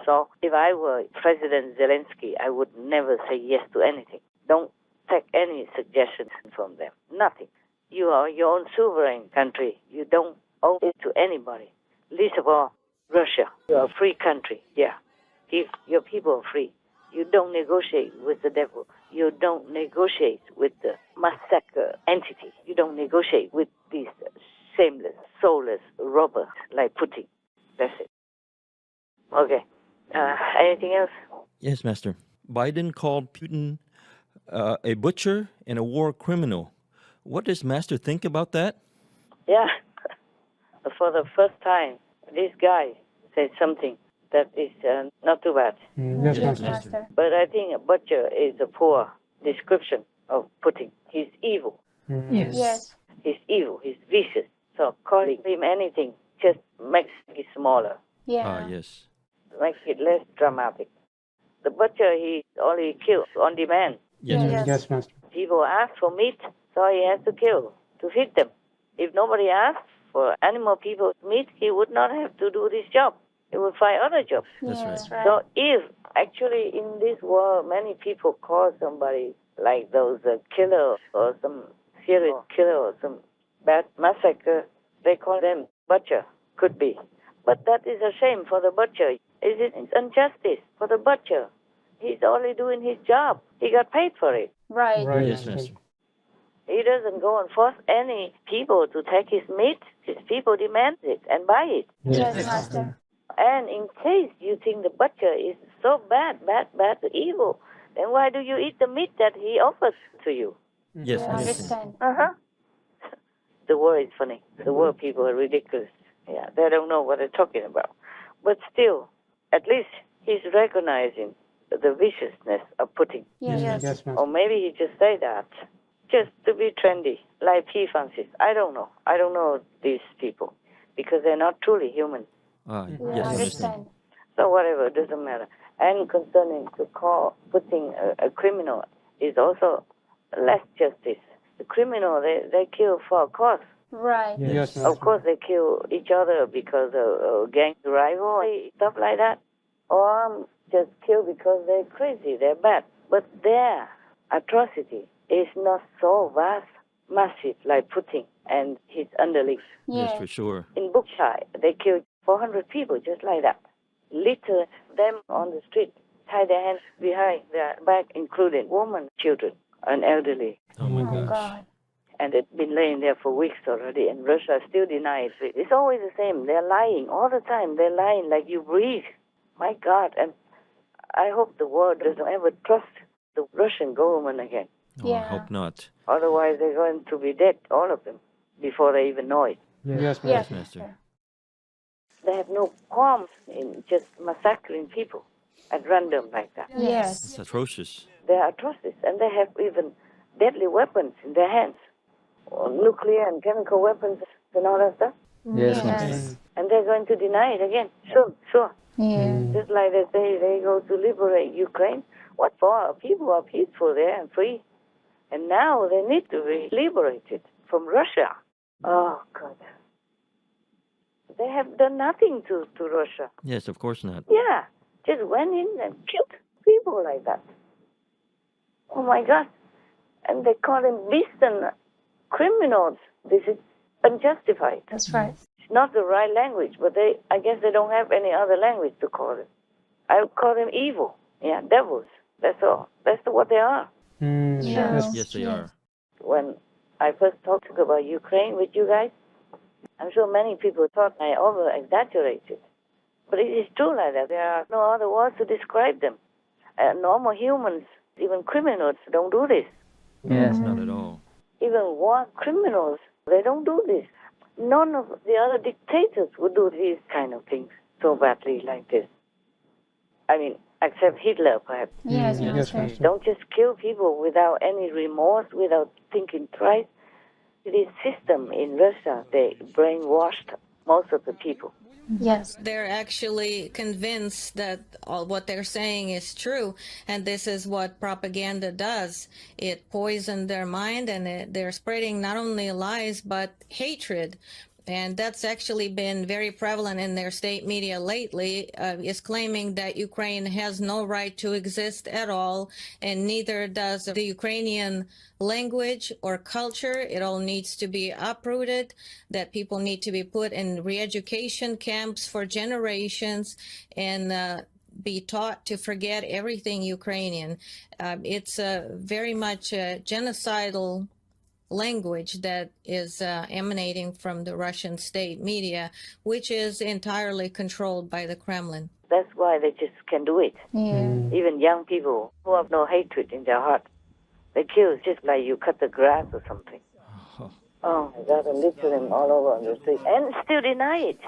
Speaker 3: So if I were President Zelensky, I would never say yes to anything. Don't take any suggestions from them. Nothing. You are your own sovereign country. You don't owe it to anybody. Least of all, Russia. You are a free country. Yeah. If your people are free, you don't negotiate with the devil. You don't negotiate with the massacre entity. You don't negotiate with these shameless, soulless robbers like Putin. That's it. Okay. Anything else?
Speaker 9: Yes, Master. Biden called Putin a butcher and a war criminal. What does Master think about that?
Speaker 3: Yeah. For the first time, this guy said something that is not too bad.
Speaker 2: Yes,
Speaker 4: Yes,
Speaker 2: Master.
Speaker 4: Master.
Speaker 3: But I think a butcher is a poor description of Putin. He's evil.
Speaker 4: Yes.
Speaker 3: He's evil. He's vicious. So calling him anything just makes it smaller,
Speaker 4: Yeah.
Speaker 9: Yes.
Speaker 3: makes it less dramatic. The butcher, he only kills on demand.
Speaker 9: Yes.
Speaker 4: Yes.
Speaker 2: Yes, Master.
Speaker 3: People ask for meat, so he has to kill to feed them. If nobody asked for animal people's meat, he would not have to do this job. He would find other jobs.
Speaker 9: That's right.
Speaker 3: So if actually in this world many people call somebody like those killer or some serial killer or some bad massacre, they call them butcher. Could be. But that is a shame for the butcher. It's injustice for the butcher. He's only doing his job. He got paid for it.
Speaker 4: Right.
Speaker 2: Right,
Speaker 9: Yes,
Speaker 2: Master.
Speaker 9: Master.
Speaker 3: He doesn't go and force any people to take his meat. His people demand it and buy it.
Speaker 4: Yes, Master.
Speaker 3: And in case you think the butcher is so bad, evil, then why do you eat the meat that he offers to you?
Speaker 9: Yes,
Speaker 4: I
Speaker 9: Master.
Speaker 4: understand.
Speaker 3: Uh-huh. The world is funny. The world people are ridiculous. Yeah, they don't know what they're talking about. But still, at least he's recognizing the viciousness of Putin.
Speaker 4: Yes.
Speaker 2: Yes, Master.
Speaker 3: Or maybe he just say that just to be trendy, like P. Francis. I don't know. I don't know these people because they're not truly human.
Speaker 4: I
Speaker 9: Yes, I understand.
Speaker 4: understand.
Speaker 3: So whatever, it doesn't matter. And concerning to call Putin a criminal is also less justice. The criminal, they kill for a cause.
Speaker 4: Right.
Speaker 2: Yes,
Speaker 3: Of
Speaker 2: Master.
Speaker 3: course, they kill each other because of gang rivalry, stuff like that. Or just kill because they're crazy, they're bad. But their atrocity is not so vast, massive like Putin and his underlings.
Speaker 9: Yes,
Speaker 4: Yes.
Speaker 9: for sure.
Speaker 3: In Bukhara, they killed 400 people just like that. Litter them on the street, tie their hands behind their back, including women, children, and elderly.
Speaker 9: Oh my
Speaker 4: Oh
Speaker 9: gosh.
Speaker 4: God.
Speaker 3: And it's been laying there for weeks already, and Russia still denies it. It's always the same. They're lying all the time. They're lying like you breathe. My God. And I hope the world doesn't ever trust the Russian government again.
Speaker 9: Oh, I
Speaker 4: Yeah.
Speaker 9: hope not.
Speaker 3: Otherwise, they're going to be dead, all of them, before they even know it.
Speaker 2: Yes, Master.
Speaker 4: Yes,
Speaker 9: Master.
Speaker 4: Master.
Speaker 3: They have no qualms in just massacring people at random like that.
Speaker 4: Yes.
Speaker 9: It's atrocious.
Speaker 3: They are atrocious, and they have even deadly weapons in their hands, or nuclear and chemical weapons and all that stuff.
Speaker 5: Yes, Master.
Speaker 4: Yes.
Speaker 3: And they're going to deny it again. Sure.
Speaker 4: Yeah.
Speaker 3: Just like they say they go to liberate Ukraine. What for? People are peaceful there and free. And now they need to be liberated from Russia. Oh, God. They have done nothing to Russia.
Speaker 9: Yes, of course not.
Speaker 3: Yeah, just went in and killed people like that. Oh, my God. And they call them beasts and criminals. This is unjustified.
Speaker 4: That's right.
Speaker 3: It's not the right language, but I guess they don't have any other language to call it. I would call them evil. Yeah, devils. That's all. That's what they are.
Speaker 9: Yes, they are.
Speaker 3: When I first talked about Ukraine with you guys, I'm sure many people thought I over-exaggerated. But it is true like that. There are no other words to describe them. Normal humans, even criminals, don't do this.
Speaker 5: Yes.
Speaker 9: Not at all.
Speaker 3: Even war criminals, they don't do this. None of the other dictators would do these kind of things so badly like this. I mean, except Hitler, perhaps.
Speaker 4: Yes,
Speaker 2: Yes,
Speaker 4: Master.
Speaker 2: Master.
Speaker 3: Don't just kill people without any remorse, without thinking twice. This system in Russia, they brainwashed most of the people.
Speaker 4: Yes.
Speaker 10: They're actually convinced that all what they're saying is true, and this is what propaganda does. It poisons their mind, and they're spreading not only lies but hatred. And that's actually been very prevalent in their state media lately, is claiming that Ukraine has no right to exist at all, and neither does the Ukrainian language or culture. It all needs to be uprooted, that people need to be put in re-education camps for generations and be taught to forget everything Ukrainian. It's very much a genocidal language that is emanating from the Russian state media, which is entirely controlled by the Kremlin.
Speaker 3: That's why they just can do it.
Speaker 4: Yeah.
Speaker 3: Even young people who have no hatred in their heart, they kill just like you cut the grass or something. Oh my God, and litter them all over on the street and still deny it.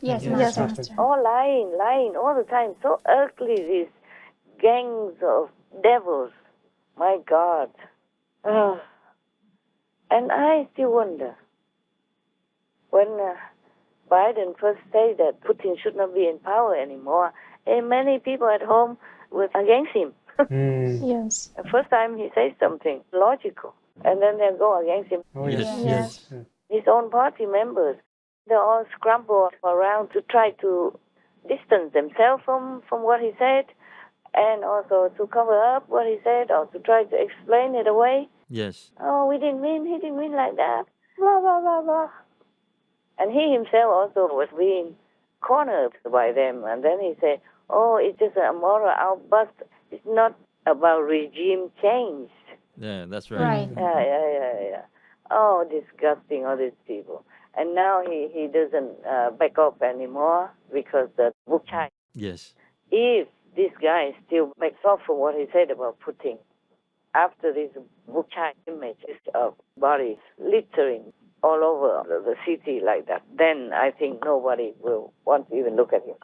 Speaker 4: Yes,
Speaker 2: Yes,
Speaker 4: Master.
Speaker 2: Master.
Speaker 3: All lying all the time. So ugly, these gangs of devils. My God. Oh. And I still wonder, when Biden first said that Putin should not be in power anymore, and many people at home were against him.
Speaker 4: Yes.
Speaker 3: The first time he says something logical, and then they go against him.
Speaker 2: Oh,
Speaker 9: Yes,
Speaker 4: yes.
Speaker 3: His own party members, they all scramble around to try to distance themselves from what he said, and also to cover up what he said, or to try to explain it away.
Speaker 9: Yes.
Speaker 3: Oh, he didn't mean like that. Blah, blah, blah, blah. And he himself also was being cornered by them. And then he said, oh, it's just a moral outburst. It's not about regime change.
Speaker 9: Yeah, that's right.
Speaker 4: Right.
Speaker 3: Yeah. Oh, disgusting, all these people. And now he doesn't back up anymore because the Buchai.
Speaker 9: Yes.
Speaker 3: If this guy still backs off from what he said about Putin, after this Buchai images of bodies littering all over the city like that, then I think nobody will want to even look at him.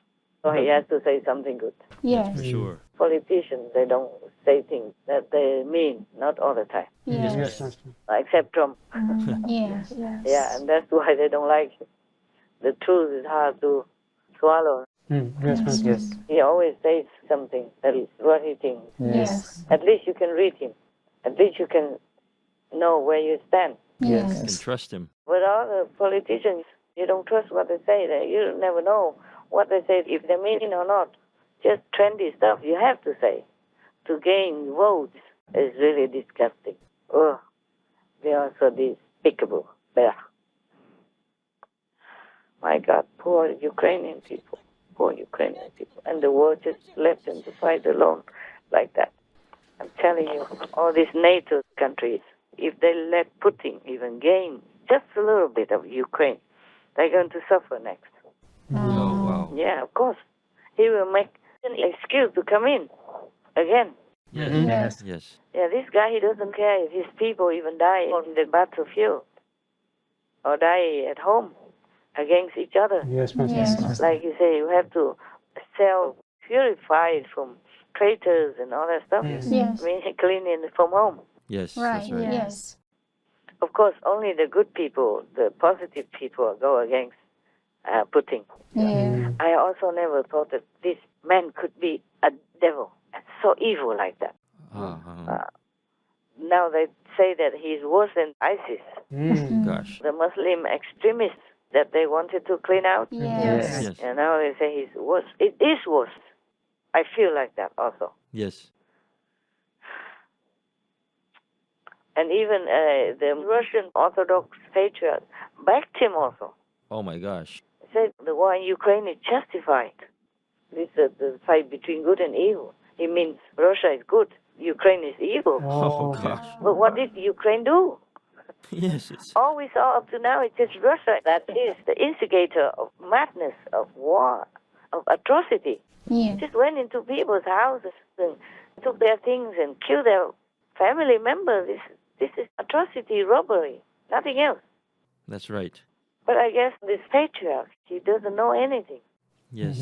Speaker 3: So he has to say something good.
Speaker 4: Yes.
Speaker 9: For sure.
Speaker 3: Politicians, they don't say things that they mean, not all the time,
Speaker 2: Yes,
Speaker 4: Yes.
Speaker 2: Master.
Speaker 3: except Trump.
Speaker 4: Yes. Yes.
Speaker 3: Yeah, and that's why they don't like him. The truth is hard to swallow.
Speaker 2: Yes, Master.
Speaker 5: Yes.
Speaker 3: He always says something that is what he thinks.
Speaker 4: Yes.
Speaker 3: At least you can read him. At least you can know where you stand.
Speaker 9: You can
Speaker 4: Yes.
Speaker 9: trust him.
Speaker 3: With other politicians, you don't trust what they say. You never know what they say, if they mean it or not. Just trendy stuff you have to say to gain votes is really disgusting. Oh, they are so despicable. Yeah. My God, poor Ukrainian people. Poor Ukrainian people. And the world just left them to fight alone like that. I'm telling you, all these NATO countries, if they let Putin even gain just a little bit of Ukraine, they're going to suffer next.
Speaker 9: Oh, wow.
Speaker 3: Yeah, of course. He will make an excuse to come in again.
Speaker 9: Yes.
Speaker 4: Yes.
Speaker 9: Yes.
Speaker 3: Yeah, this guy, he doesn't care if his people even die on the battlefield or die at home against each other.
Speaker 2: Yes, Master.
Speaker 4: Yes.
Speaker 3: Like you say, you have to self-purify from traitors and all that stuff.
Speaker 4: Yes.
Speaker 3: I mean, cleaning from home.
Speaker 9: Yes.
Speaker 4: Right.
Speaker 9: That's right.
Speaker 4: Yes.
Speaker 3: Of course, only the good people, the positive people, go against Putin.
Speaker 4: Yeah.
Speaker 3: I also never thought that this man could be a devil, a so evil like that.
Speaker 9: Uh-huh.
Speaker 3: Now they say that he's worse than ISIS,
Speaker 9: Gosh.
Speaker 3: the Muslim extremists that they wanted to clean out.
Speaker 4: Yes.
Speaker 9: Yes.
Speaker 3: And now they say he's worse. It is worse. I feel like that also.
Speaker 9: Yes.
Speaker 3: And even the Russian Orthodox patriarch backed him also.
Speaker 9: Oh my gosh.
Speaker 3: Said the war in Ukraine is justified. This is the fight between good and evil. It means Russia is good, Ukraine is evil.
Speaker 9: Oh gosh.
Speaker 3: But what did Ukraine do?
Speaker 9: Yes. It's,
Speaker 3: All we saw up to now is just Russia that is the instigator of madness, of war, of atrocity.
Speaker 4: Yeah.
Speaker 3: Just went into people's houses and took their things and killed their family members. This is atrocity, robbery, nothing else.
Speaker 9: that's right.
Speaker 3: But I guess this patriarch, he doesn't know anything.
Speaker 9: Yes.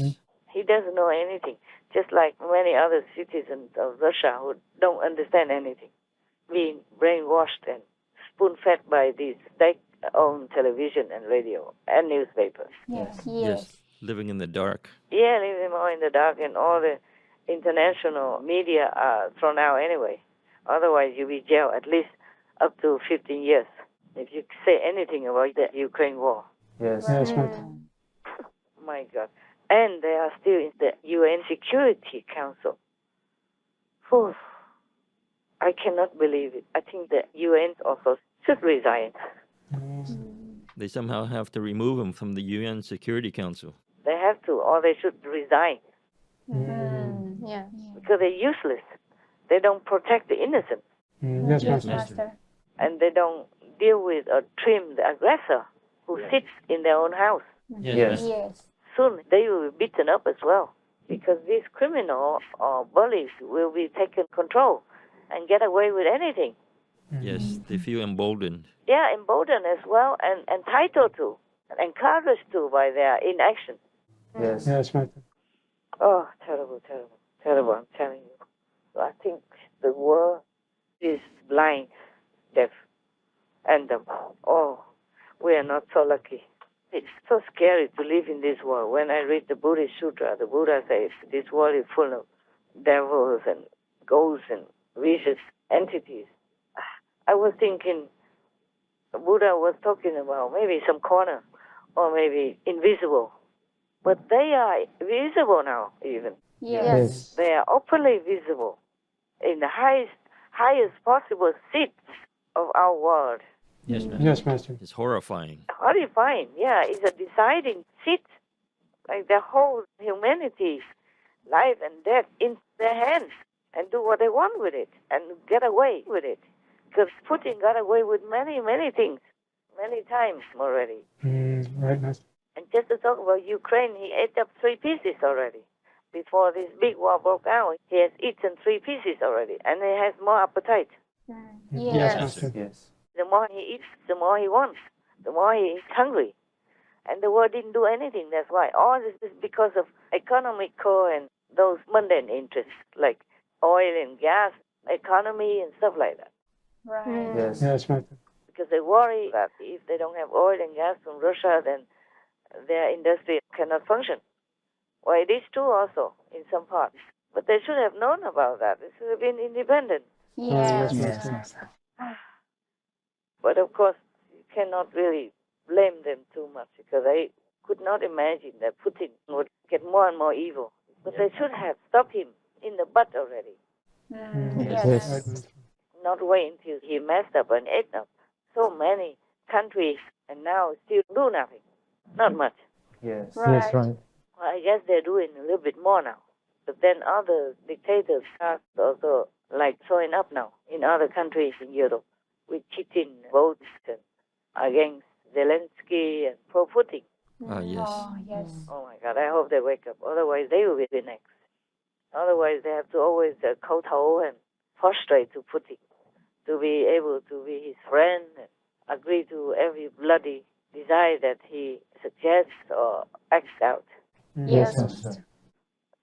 Speaker 3: He doesn't know anything, just like many other citizens of Russia who don't understand anything, being brainwashed and spoon-fed by these state-owned television and radio and newspapers.
Speaker 4: Yes.
Speaker 9: Yes. Living in the dark.
Speaker 3: Yeah, leave them all in the dark, and all the international media are thrown out anyway. Otherwise, you'll be jailed at least up to 15 years if you say anything about the Ukraine war.
Speaker 5: Yes.
Speaker 2: Yes, right.
Speaker 3: My God. And they are still in the UN Security Council. Whew. I cannot believe it. I think the UN also should resign.
Speaker 9: They somehow have to remove him from the UN Security Council.
Speaker 3: They have to, or they should resign,
Speaker 4: Yeah.
Speaker 3: because they're useless. They don't protect the innocent,
Speaker 2: Yes,
Speaker 4: Yes,
Speaker 2: Master.
Speaker 4: Master.
Speaker 3: and they don't deal with or trim the aggressor who sits in their own house.
Speaker 5: Yes.
Speaker 4: Yes.
Speaker 3: Soon they will be beaten up as well, because these criminals or bullies will be taken control and get away with anything.
Speaker 9: Yes. They feel emboldened.
Speaker 3: Yeah, emboldened as well, and entitled to, and encouraged to by their inaction.
Speaker 5: Yes.
Speaker 2: Yes, Master.
Speaker 3: Oh, terrible, terrible, terrible, I'm telling you. So I think the world is blind, deaf, and dumb. Oh, we are not so lucky. It's so scary to live in this world. When I read the Buddhist Sutra, the Buddha says this world is full of devils and ghosts and vicious entities. I was thinking Buddha was talking about maybe some corner or maybe invisible. But they are visible now, even.
Speaker 4: Yes.
Speaker 3: They are openly visible in the highest possible seats of our world.
Speaker 9: Yes, Master.
Speaker 2: Yes, Master.
Speaker 9: It's horrifying.
Speaker 3: Horrifying, yeah. It's a deciding seat. Like the whole humanity's life and death in their hands, and do what they want with it and get away with it. Because Putin got away with many, many things, many times already.
Speaker 2: Right, Master.
Speaker 3: And just to talk about Ukraine, he ate up 3 pieces already. Before this big war broke out, he has eaten 3 pieces already, and he has more appetite.
Speaker 2: Yes,
Speaker 4: Yes.
Speaker 2: Master.
Speaker 5: Yes.
Speaker 3: The more he eats, the more he wants, the more he is hungry. And the world didn't do anything, that's why. All this is because of economical and those mundane interests, like oil and gas, economy and stuff like that.
Speaker 4: Right.
Speaker 5: Yes.
Speaker 2: Yes, Master.
Speaker 3: Because they worry that if they don't have oil and gas from Russia, then their industry cannot function. Well, it is true also in some parts. But they should have known about that. They should have been independent.
Speaker 4: Yes.
Speaker 2: Yes, Master.
Speaker 3: But of course, you cannot really blame them too much, because I could not imagine that Putin would get more and more evil. But they should have stopped him in the butt already,
Speaker 2: Right,
Speaker 4: Yes.
Speaker 2: Master.
Speaker 3: not wait until he messed up and ate up so many countries and now still do nothing. Not much.
Speaker 5: Yes.
Speaker 4: Right.
Speaker 2: right.
Speaker 3: Well, I guess they're doing a little bit more now. But then other dictators are also like showing up now in other countries in Europe with cheating votes and against Zelensky and pro-Putin.
Speaker 9: Yes.
Speaker 4: Oh, yes.
Speaker 3: Oh my God, I hope they wake up. Otherwise, they will be the next. Otherwise, they have to always kowtow and prostrate to Putin to be able to be his friend and agree to every bloody desire that he suggests or acts out.
Speaker 4: Yes.
Speaker 5: Master.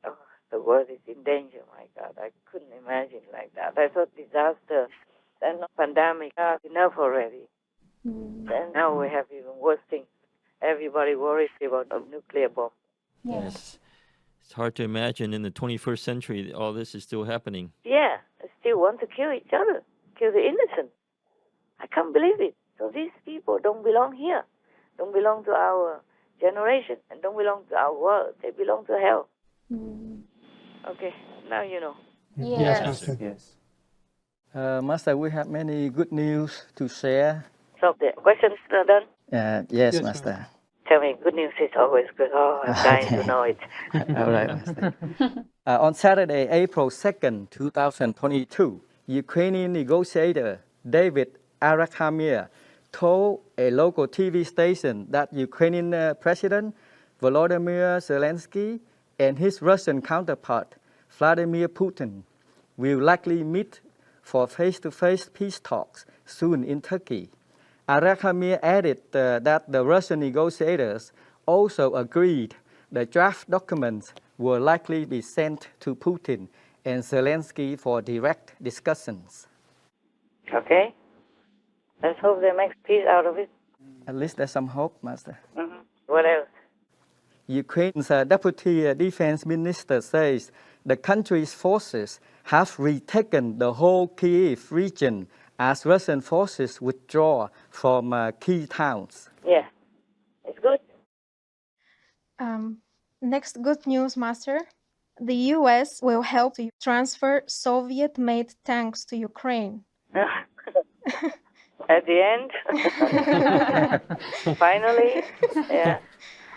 Speaker 3: Oh, the world is in danger, my God. I couldn't imagine like that. I thought disaster and pandemic are enough already. And now we have even worse things. Everybody worries about a nuclear bomb.
Speaker 4: Yes.
Speaker 9: It's hard to imagine in the 21st century all this is still happening.
Speaker 3: Yeah, they still want to kill each other, kill the innocent. I can't believe it. So these people don't belong here, don't belong to our generation, and don't belong to our world. They belong to hell. Okay, now you know.
Speaker 2: Yes, Master.
Speaker 5: Yes.
Speaker 11: Master, we have many good news to share.
Speaker 3: So the questions are done?
Speaker 11: Yes,
Speaker 2: Yes,
Speaker 11: Master.
Speaker 3: Tell me, good news is always good. Oh, I'm dying to know it.
Speaker 11: All right, Master. On Saturday, April 2nd, 2022, Ukrainian negotiator David Arakhamir told a local TV station that Ukrainian President Volodymyr Zelensky and his Russian counterpart Vladimir Putin will likely meet for face-to-face peace talks soon in Turkey. Arakhamir added that the Russian negotiators also agreed the draft documents will likely be sent to Putin and Zelensky for direct discussions.
Speaker 3: Okay? Let's hope they make peace out of it.
Speaker 11: At least there's some hope, Master.
Speaker 3: What else?
Speaker 11: Ukraine's Deputy Defense Minister says the country's forces have retaken the whole Kyiv region as Russian forces withdraw from key towns.
Speaker 3: Yeah, it's good.
Speaker 12: Next good news, Master. The US will help to transfer Soviet-made tanks to Ukraine.
Speaker 3: At the end, finally, yeah.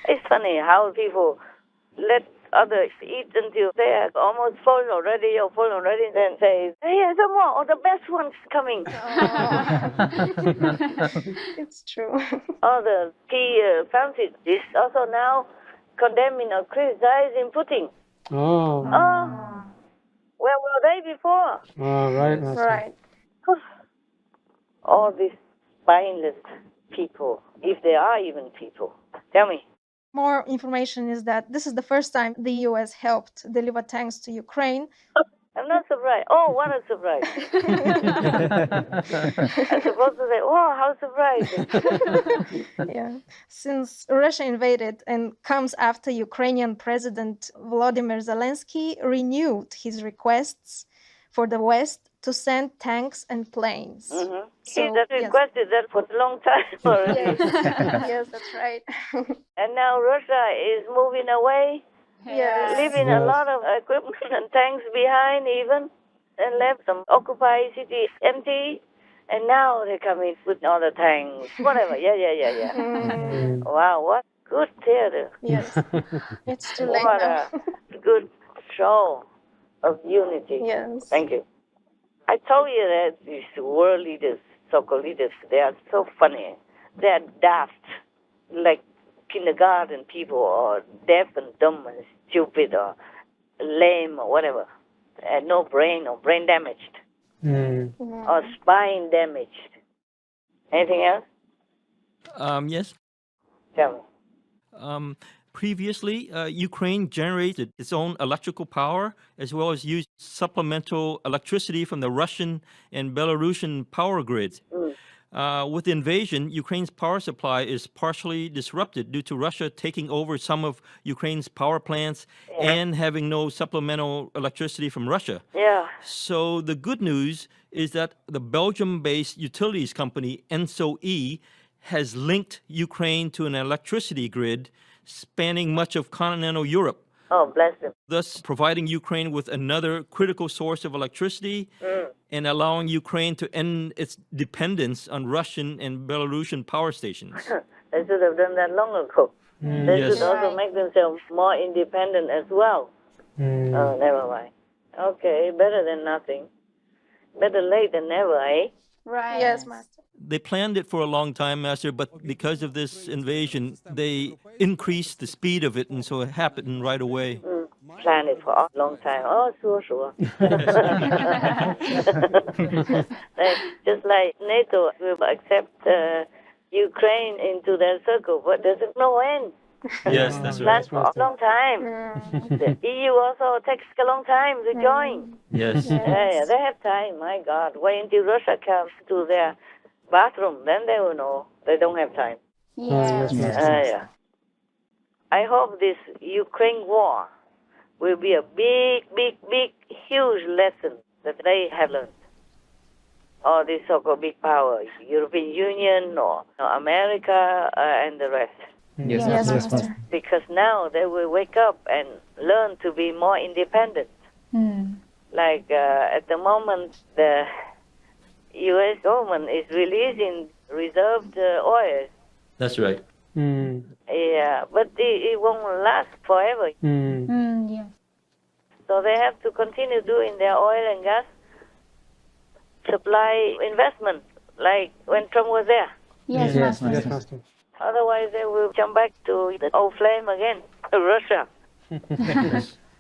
Speaker 3: It's funny how people let others eat until they are almost full already, then say, hey, some more, or the best one's coming.
Speaker 12: It's true.
Speaker 3: All the key fancy is also now condemning or criticizing Putin.
Speaker 2: Oh.
Speaker 3: Where were they before?
Speaker 2: Oh, right, Master.
Speaker 12: Right.
Speaker 3: All these spineless people, if they are even people. Tell me.
Speaker 12: More information is that this is the first time the US helped deliver tanks to Ukraine.
Speaker 3: I'm not surprised. Oh, what a surprise. I'm supposed to say, oh, how surprising.
Speaker 12: Yeah. Since Russia invaded and comes after Ukrainian President Volodymyr Zelensky renewed his requests for the West to send tanks and planes.
Speaker 3: He has requested that for a long time already.
Speaker 12: Yes, that's right.
Speaker 3: And now Russia is moving away, leaving a lot of equipment and tanks behind even, and left some occupied cities empty. And now they come in with all the tanks, whatever. Yeah. Wow, what good theater.
Speaker 12: Yes. It's too late
Speaker 3: What
Speaker 12: now.
Speaker 3: a good show of unity.
Speaker 12: Yes.
Speaker 3: Thank you. I told you that these world leaders, so-called leaders, they are so funny. They are daft, like kindergarten people, or deaf and dumb and stupid, or lame, or whatever. And no brain, or brain damaged, or spine damaged. Anything else?
Speaker 9: Yes.
Speaker 3: Tell me.
Speaker 9: Previously, Ukraine generated its own electrical power as well as used supplemental electricity from the Russian and Belarusian power grids. With the invasion, Ukraine's power supply is partially disrupted due to Russia taking over some of Ukraine's power plants and having no supplemental electricity from Russia.
Speaker 3: Yeah.
Speaker 9: So the good news is that the Belgium-based utilities company ENSO-E has linked Ukraine to an electricity grid spanning much of continental Europe.
Speaker 3: Oh, bless them.
Speaker 9: Thus providing Ukraine with another critical source of electricity and allowing Ukraine to end its dependence on Russian and Belarusian power stations.
Speaker 3: They should have done that long ago. They
Speaker 9: Yes.
Speaker 3: should also make themselves more independent as well. Oh, never mind. Okay, better than nothing. Better late than never, eh?
Speaker 12: Right. Yes, Master.
Speaker 9: They planned it for a long time, Master, but because of this invasion, they increased the speed of it, and so it happened right away.
Speaker 3: Planned it for a long time. Oh, sure. Just like NATO will accept Ukraine into their circle, but there's no end.
Speaker 9: Yes, that's right.
Speaker 3: Planned for a long time. The EU also takes a long time to join.
Speaker 9: Yes.
Speaker 3: Yeah, they have time. My God, wait until Russia comes to their bathroom, then they will know they don't have time.
Speaker 12: Yes.
Speaker 3: Yeah. I hope this Ukraine war will be a big, big, big, huge lesson that they have learned. All this so-called big power, European Union or America and the rest.
Speaker 5: Yes,
Speaker 12: Master.
Speaker 3: Because now they will wake up and learn to be more independent. Like at the moment, the U.S. government is releasing reserved oil.
Speaker 9: That's right.
Speaker 3: Yeah, but it won't last forever.
Speaker 4: Yes.
Speaker 3: So they have to continue doing their oil and gas supply investment, like when Trump was there.
Speaker 4: Yes,
Speaker 5: Yes,
Speaker 4: Master.
Speaker 2: Yes, Master.
Speaker 3: Otherwise, they will jump back to the old flame again, Russia.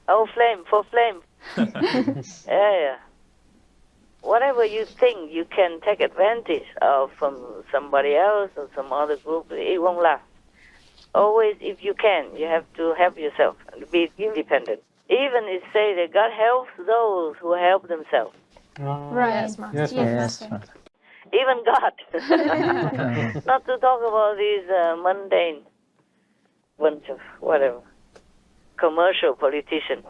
Speaker 3: Old flame, for flame. Yeah. Whatever you think you can take advantage of from somebody else or some other group, it won't last. Always, if you can, you have to help yourself and be independent. Even it say that God helps those who help themselves.
Speaker 4: Right.
Speaker 12: Yes, Master.
Speaker 2: Yes,
Speaker 4: Yes,
Speaker 2: Master.
Speaker 4: Master.
Speaker 3: Even God. Not to talk about these mundane bunch of whatever commercial politicians.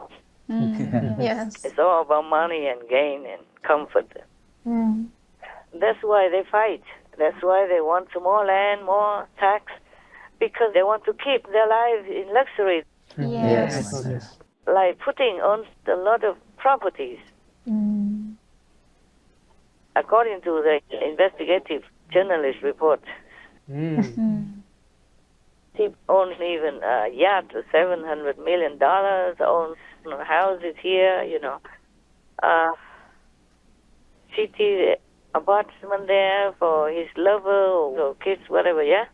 Speaker 12: Yes.
Speaker 3: It's all about money and gain and comfort. That's why they fight. That's why they want some more land, more tax, because they want to keep their lives in luxury,
Speaker 4: Yes.
Speaker 2: Yes.
Speaker 3: like putting on a lot of properties. According to the investigative journalist report, he owns even a yacht, $700 million, owns houses here, city apartment there for his lover or kids, whatever, yeah?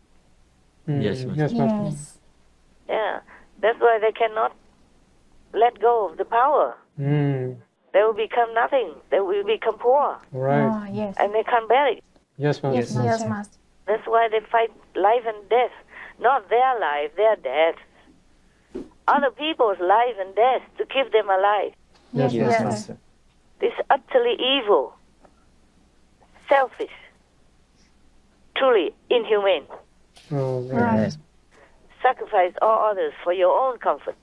Speaker 9: Yes,
Speaker 2: Yes, Master.
Speaker 4: Yes.
Speaker 3: Yeah. That's why they cannot let go of the power. They will become nothing. They will become poor.
Speaker 2: Right.
Speaker 4: Yes.
Speaker 3: And they can't bear it.
Speaker 2: Yes, Master.
Speaker 4: Yes,
Speaker 12: Yes, Master.
Speaker 3: That's why they fight life and death. Not their life, their death. Other people's life and death to keep them alive.
Speaker 2: Yes,
Speaker 12: Yes.
Speaker 2: Master.
Speaker 3: This is utterly evil, selfish, truly inhumane.
Speaker 2: Oh, right.
Speaker 12: Right.
Speaker 3: Sacrifice all others for your own comfort.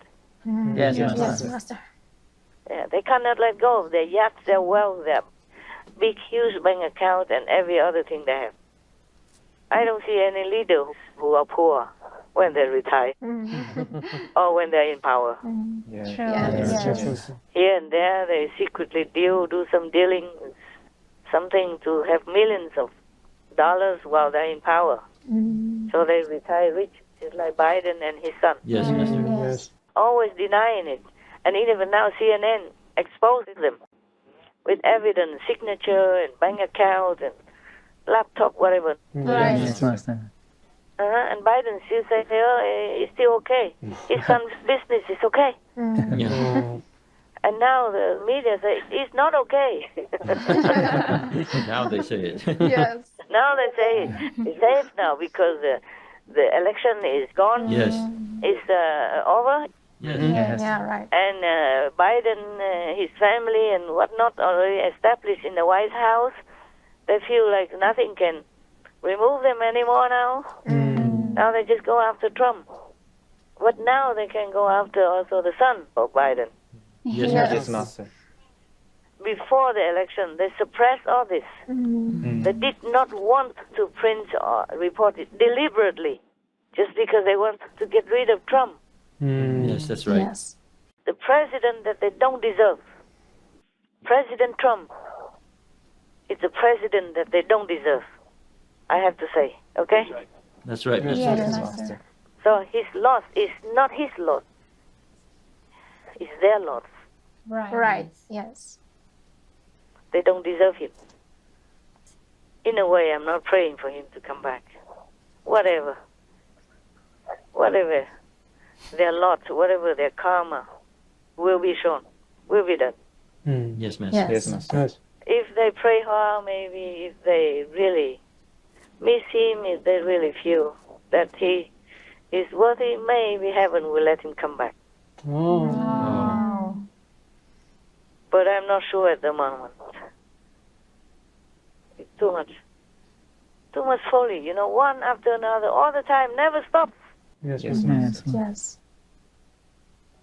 Speaker 11: Yes,
Speaker 2: Yes,
Speaker 12: Yes, Master.
Speaker 3: Yeah, they cannot let go of their yachts, their wealth, their big, huge bank account, and every other thing they have. I don't see any leader who are poor when they retire or when they're in power.
Speaker 5: Yes.
Speaker 4: True.
Speaker 12: Yes.
Speaker 2: Yes,
Speaker 4: Yes.
Speaker 2: Master.
Speaker 3: Here and there, they secretly do some dealing, something to have millions of dollars while they're in power. So they retire rich, just like Biden and his son.
Speaker 9: Yes, Master.
Speaker 2: Yes.
Speaker 3: Always denying it. And even now CNN exposes them with evidence, signature and bank account and laptop, whatever.
Speaker 12: Right.
Speaker 11: Yes, Master.
Speaker 3: And Biden still says, it's still okay. His son's business is okay.
Speaker 9: Yeah.
Speaker 2: Oh,
Speaker 3: And now the media say, it's not okay.
Speaker 9: Now they say it.
Speaker 12: Yes.
Speaker 3: Now they say it's safe now because the election is gone.
Speaker 9: Yes.
Speaker 3: It's over.
Speaker 9: Yes.
Speaker 11: Yes.
Speaker 12: Yeah, right.
Speaker 3: And Biden, his family and whatnot already established in the White House. They feel like nothing can remove them anymore now. Now they just go after Trump. But now they can go after also the son of Biden.
Speaker 9: Yes,
Speaker 12: Yes.
Speaker 9: Master.
Speaker 5: Yes, Master.
Speaker 3: Before the election, they suppressed all this. They did not want to print or report it deliberately, just because they want to get rid of Trump,
Speaker 9: Yes, that's right.
Speaker 12: Yes.
Speaker 3: the president that they don't deserve. President Trump is a president that they don't deserve, I have to say, okay?
Speaker 9: That's right,
Speaker 2: Yes,
Speaker 9: Master.
Speaker 4: Yes,
Speaker 2: Master.
Speaker 4: Master.
Speaker 3: So his loss is not his loss, it's their loss.
Speaker 4: Right.
Speaker 12: Right. Yes.
Speaker 3: They don't deserve him. In a way, I'm not praying for him to come back. Whatever. Whatever their lot, whatever their karma will be shown, will be done.
Speaker 9: Yes, Master.
Speaker 12: Yes.
Speaker 5: Yes, Master.
Speaker 2: Yes.
Speaker 3: If they pray hard, maybe if they really miss him, if they really feel that he is worthy, maybe heaven will let him come back.
Speaker 2: Oh.
Speaker 4: Oh.
Speaker 3: But I'm not sure at the moment. It's too much. Too much folly, one after another, all the time, never stops.
Speaker 2: Yes,
Speaker 5: Yes,
Speaker 2: Master.
Speaker 5: Master.
Speaker 12: Yes.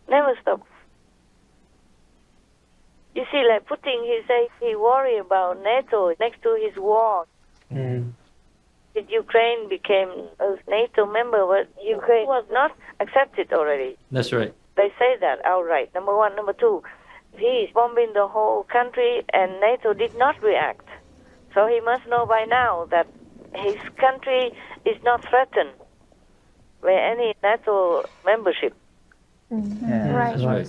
Speaker 3: Never stops. You see, like Putin, he says he worry about NATO next to his war. That Ukraine became a NATO member, but Ukraine was not accepted already.
Speaker 9: That's right.
Speaker 3: They say that outright, number one. Number two, he is bombing the whole country and NATO did not react. So he must know by now that his country is not threatened by any NATO membership.
Speaker 12: Right.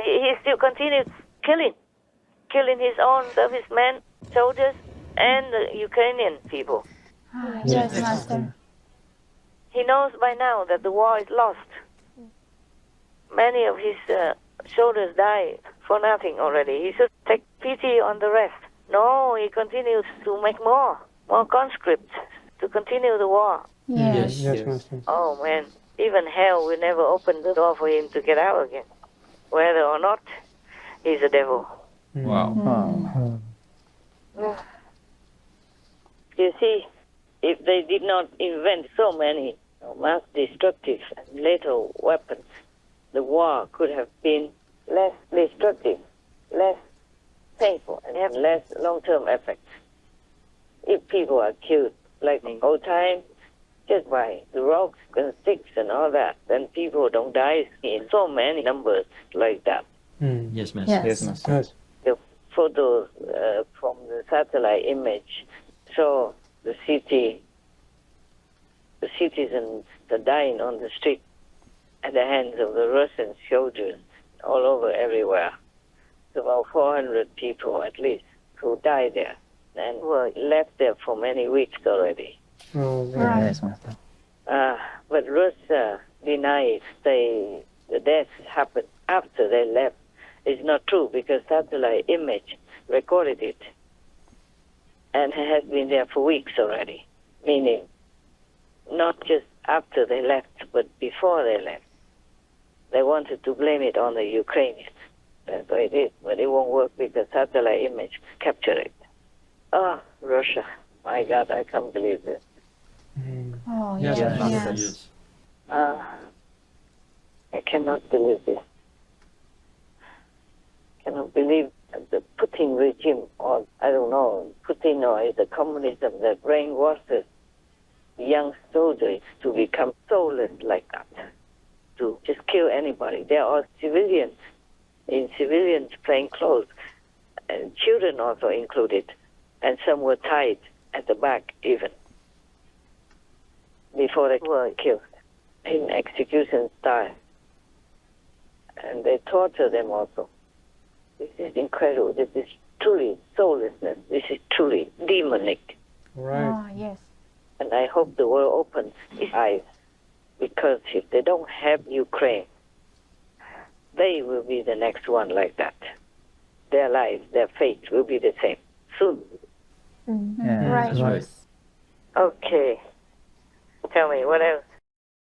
Speaker 3: He still continues killing his own servicemen, soldiers, and the Ukrainian people.
Speaker 4: Yes, Master.
Speaker 3: He knows by now that the war is lost. Many of his soldiers die for nothing already. He should take pity on the rest. No, he continues to make more conscripts to continue the war.
Speaker 4: Yes.
Speaker 3: Oh man, even hell will never open the door for him to get out again, whether or not he's a devil.
Speaker 9: Wow.
Speaker 3: You see, if they did not invent so many mass destructive and lethal weapons, the war could have been less destructive, less painful, and have less long-term effects. If people are killed like in old times, just by the rocks and sticks and all that, then people don't die in so many numbers like that.
Speaker 9: Yes, Master.
Speaker 4: Yes.
Speaker 2: Yes.
Speaker 3: The photos from the satellite image show the citizens are dying on the street at the hands of the Russian soldiers all over everywhere. It's about 400 people at least who died there and were left there for many weeks already.
Speaker 11: Yes, Master.
Speaker 3: But Russia denies the deaths happened after they left. It's not true because satellite image recorded it and has been there for weeks already, meaning not just after they left, but before they left. They wanted to blame it on the Ukrainians. That's what it is, but it won't work because satellite image captured it. Russia. My God, I can't believe this.
Speaker 4: Oh,
Speaker 2: Yes,
Speaker 4: yes.
Speaker 2: Master.
Speaker 9: Yes.
Speaker 3: I cannot believe this. Cannot believe the Putin regime, or I don't know, Putin or is the communism that brainwashes young soldiers to become soulless like that, to just kill anybody. They are all civilians, in civilians plain clothes, and children also included, and some were tied at the back even, before they were killed in execution style. And they torture them also. This is incredible. This is truly soullessness. This is truly demonic.
Speaker 2: Right.
Speaker 4: Oh, yes.
Speaker 3: And I hope the world opens its eyes, because if they don't have Ukraine, they will be the next one like that. Their lives, their fate will be the same soon.
Speaker 4: Right.
Speaker 3: Okay. Tell me, what else?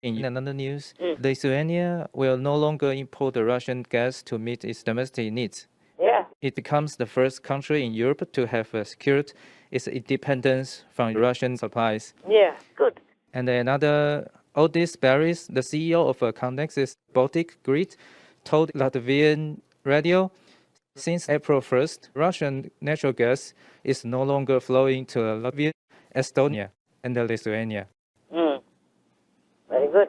Speaker 13: In another news, Lithuania will no longer import the Russian gas to meet its domestic needs.
Speaker 3: Yeah.
Speaker 13: It becomes the first country in Europe to have secured its independence from Russian supplies.
Speaker 3: Yeah, good.
Speaker 13: And another, Odis Baris, the CEO of Connex's Baltic Grid, told Latvian radio, since April 1st, Russian natural gas is no longer flowing to Latvia, Estonia, and Lithuania.
Speaker 3: Very good.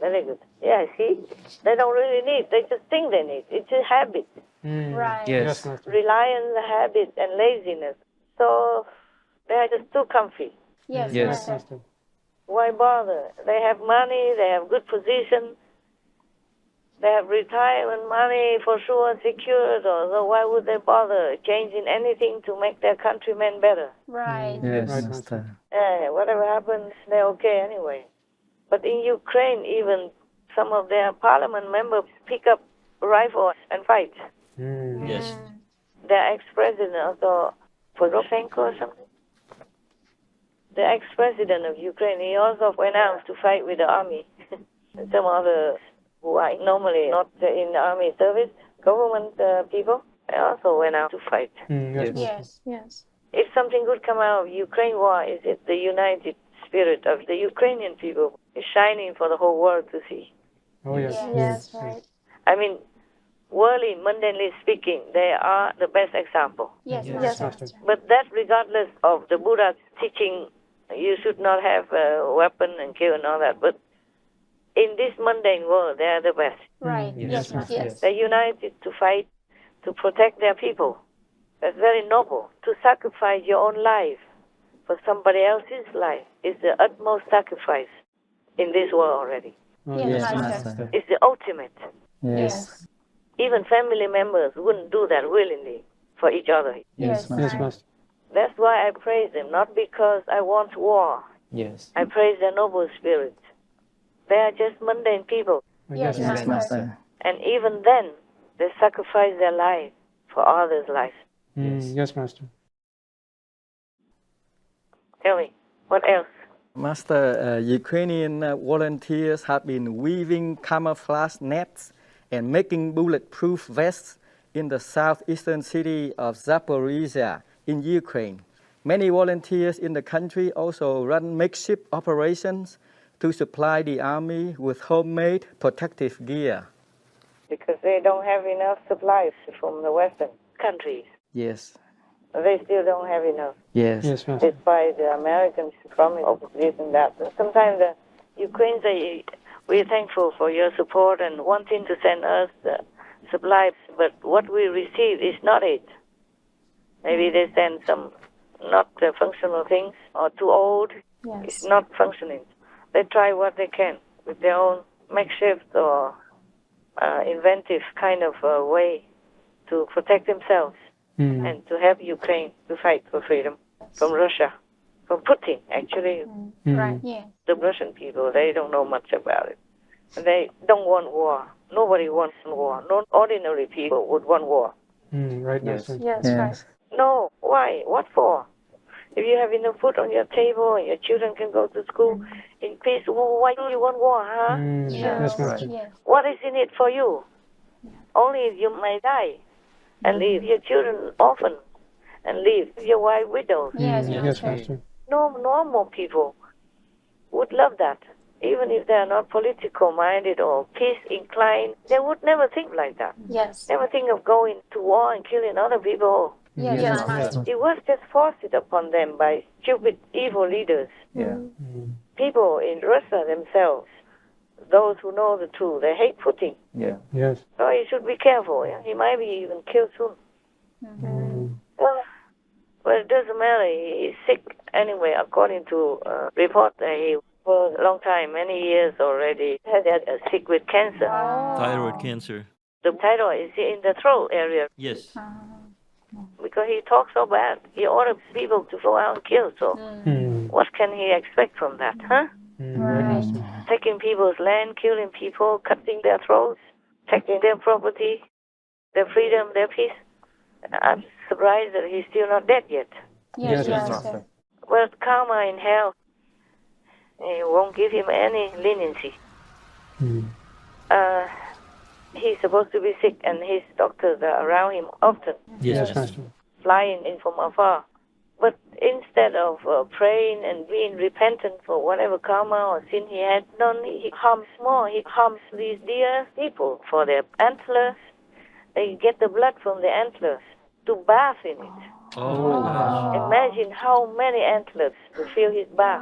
Speaker 3: Very good. Yeah, see? They don't really need. They just think they need. It's a habit.
Speaker 4: Right.
Speaker 13: Yes.
Speaker 3: Reliance, habit, and laziness. So they are just too comfy.
Speaker 4: Yes.
Speaker 13: Yes.
Speaker 4: Master.
Speaker 3: Why bother? They have money, they have good position, they have retirement money for sure secured, so why would they bother changing anything to make their countrymen better?
Speaker 4: Right.
Speaker 11: Yes,
Speaker 2: Right,
Speaker 11: Master.
Speaker 3: Whatever happens, they're okay anyway. But in Ukraine, even some of their parliament members pick up rifles and fight.
Speaker 9: Yes.
Speaker 3: Their ex-president also, Poroshenko or something, the ex-president of Ukraine, he also went out to fight with the army. And some others who are normally not in the army service, government people, they also went out to fight.
Speaker 12: Yes.
Speaker 3: If something good come out of Ukraine war, is it the united spirit of the Ukrainian people is shining for the whole world to see.
Speaker 2: Oh, yes.
Speaker 12: Yes, right.
Speaker 3: I mean, worldly, mundanely speaking, they are the best example.
Speaker 4: Yes,
Speaker 12: Yes,
Speaker 4: Master.
Speaker 12: Master.
Speaker 3: But that regardless of the Buddha's teaching, you should not have a weapon and kill and all that. But in this mundane world, they are the best.
Speaker 4: Right.
Speaker 5: Yes,
Speaker 4: Yes,
Speaker 5: Master.
Speaker 4: yes.
Speaker 5: Yes.
Speaker 3: They're united to fight, to protect their people. That's very noble. To sacrifice your own life for somebody else's life is the utmost sacrifice in this world already.
Speaker 2: Oh,
Speaker 4: Yes,
Speaker 11: Yes,
Speaker 4: Master.
Speaker 11: Master.
Speaker 3: It's the ultimate.
Speaker 11: Yes.
Speaker 3: Even family members wouldn't do that willingly for each other.
Speaker 4: Yes,
Speaker 2: Yes, Master.
Speaker 3: That's why I praise them, not because I want war.
Speaker 5: Yes.
Speaker 3: I praise their noble spirit. They are just mundane people.
Speaker 4: Yes,
Speaker 11: Yes, Master.
Speaker 3: And even then, they sacrifice their life for others' lives.
Speaker 2: Yes, Master.
Speaker 3: Tell me, what else?
Speaker 11: Master, Ukrainian volunteers have been weaving camouflage nets and making bulletproof vests in the southeastern city of Zaporizhia in Ukraine. Many volunteers in the country also run makeshift operations to supply the army with homemade protective gear.
Speaker 3: Because they don't have enough supplies from the Western countries.
Speaker 11: Yes.
Speaker 3: They still don't have enough,
Speaker 11: Yes.
Speaker 2: Yes, Master.
Speaker 3: despite the Americans' promise of this and that. Sometimes the Ukrainians say, we're thankful for your support and wanting to send us the supplies, but what we receive is not it. Maybe they send some not functional things or too old.
Speaker 4: Yes.
Speaker 3: It's not functioning. They try what they can with their own makeshift or inventive kind of way to protect themselves and to help Ukraine to fight for freedom from Russia, from Putin, actually.
Speaker 4: Right. Yeah.
Speaker 3: The Russian people, they don't know much about it. They don't want war. Nobody wants war. No ordinary people would want war.
Speaker 2: Right,
Speaker 5: Yes.
Speaker 2: Master.
Speaker 4: Yes,
Speaker 11: Yes.
Speaker 4: right.
Speaker 3: No, why? What for? If you have enough food on your table and your children can go to school in peace, why do you want war, huh?
Speaker 2: Yes, Master.
Speaker 4: Yes.
Speaker 3: What is in it for you? Only you may die and leave your children orphan and leave your wife widowed.
Speaker 4: Yes,
Speaker 2: Yes,
Speaker 4: Master.
Speaker 2: Master.
Speaker 3: No normal people would love that. Even if they are not political minded or peace inclined, they would never think like that.
Speaker 4: Yes.
Speaker 3: Never think of going to war and killing other people.
Speaker 4: Yes,
Speaker 2: Yes,
Speaker 4: Master.
Speaker 3: It was just forced upon them by stupid, evil leaders.
Speaker 5: Yeah.
Speaker 3: People in Russia themselves, those who know the truth, they hate Putin.
Speaker 5: Yeah.
Speaker 2: Yes.
Speaker 3: So you should be careful. Yeah? He might be even killed soon. Well, it doesn't matter. He's sick anyway, according to report. He for a long time, many years already, had a sick with cancer.
Speaker 9: Thyroid cancer.
Speaker 3: The title is in the throat area
Speaker 9: Yes.
Speaker 3: because he talks so bad. He orders people to go out and kill. So what can he expect from that, huh?
Speaker 2: Right, Master.
Speaker 3: Taking people's land, killing people, cutting their throats, taking their property, their freedom, their peace. I'm surprised that he's still not dead yet.
Speaker 4: Yes,
Speaker 2: Yes,
Speaker 4: Master.
Speaker 3: Well, karma in hell, it won't give him any leniency. He's supposed to be sick, and his doctors are around him often,
Speaker 2: Yes, Master.
Speaker 3: flying in from afar. But instead of praying and being repentant for whatever karma or sin he had done, he harms more. He harms these dear people for their antlers. They get the blood from the antlers to bath in it.
Speaker 9: Oh, gosh.
Speaker 3: Imagine how many antlers to fill his bath.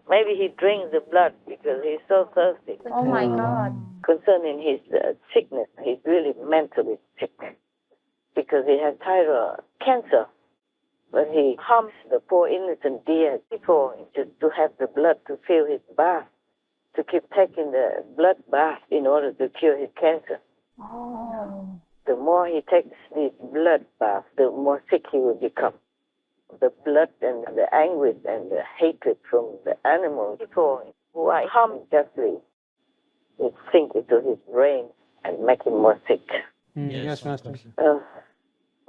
Speaker 3: Maybe he drinks the blood because he's so thirsty.
Speaker 4: Oh my God.
Speaker 3: Concerning his sickness, he's really mentally sick because he has thyroid cancer. But he harms the poor innocent dear people just to have the blood to fill his bath, to keep taking the blood bath in order to cure his cancer. The more he takes this blood bath, the more sick he will become. The blood and the anguish and the hatred from the animal people who are harmed justly, it sink into his brain and make him more sick.
Speaker 2: Yes, Master.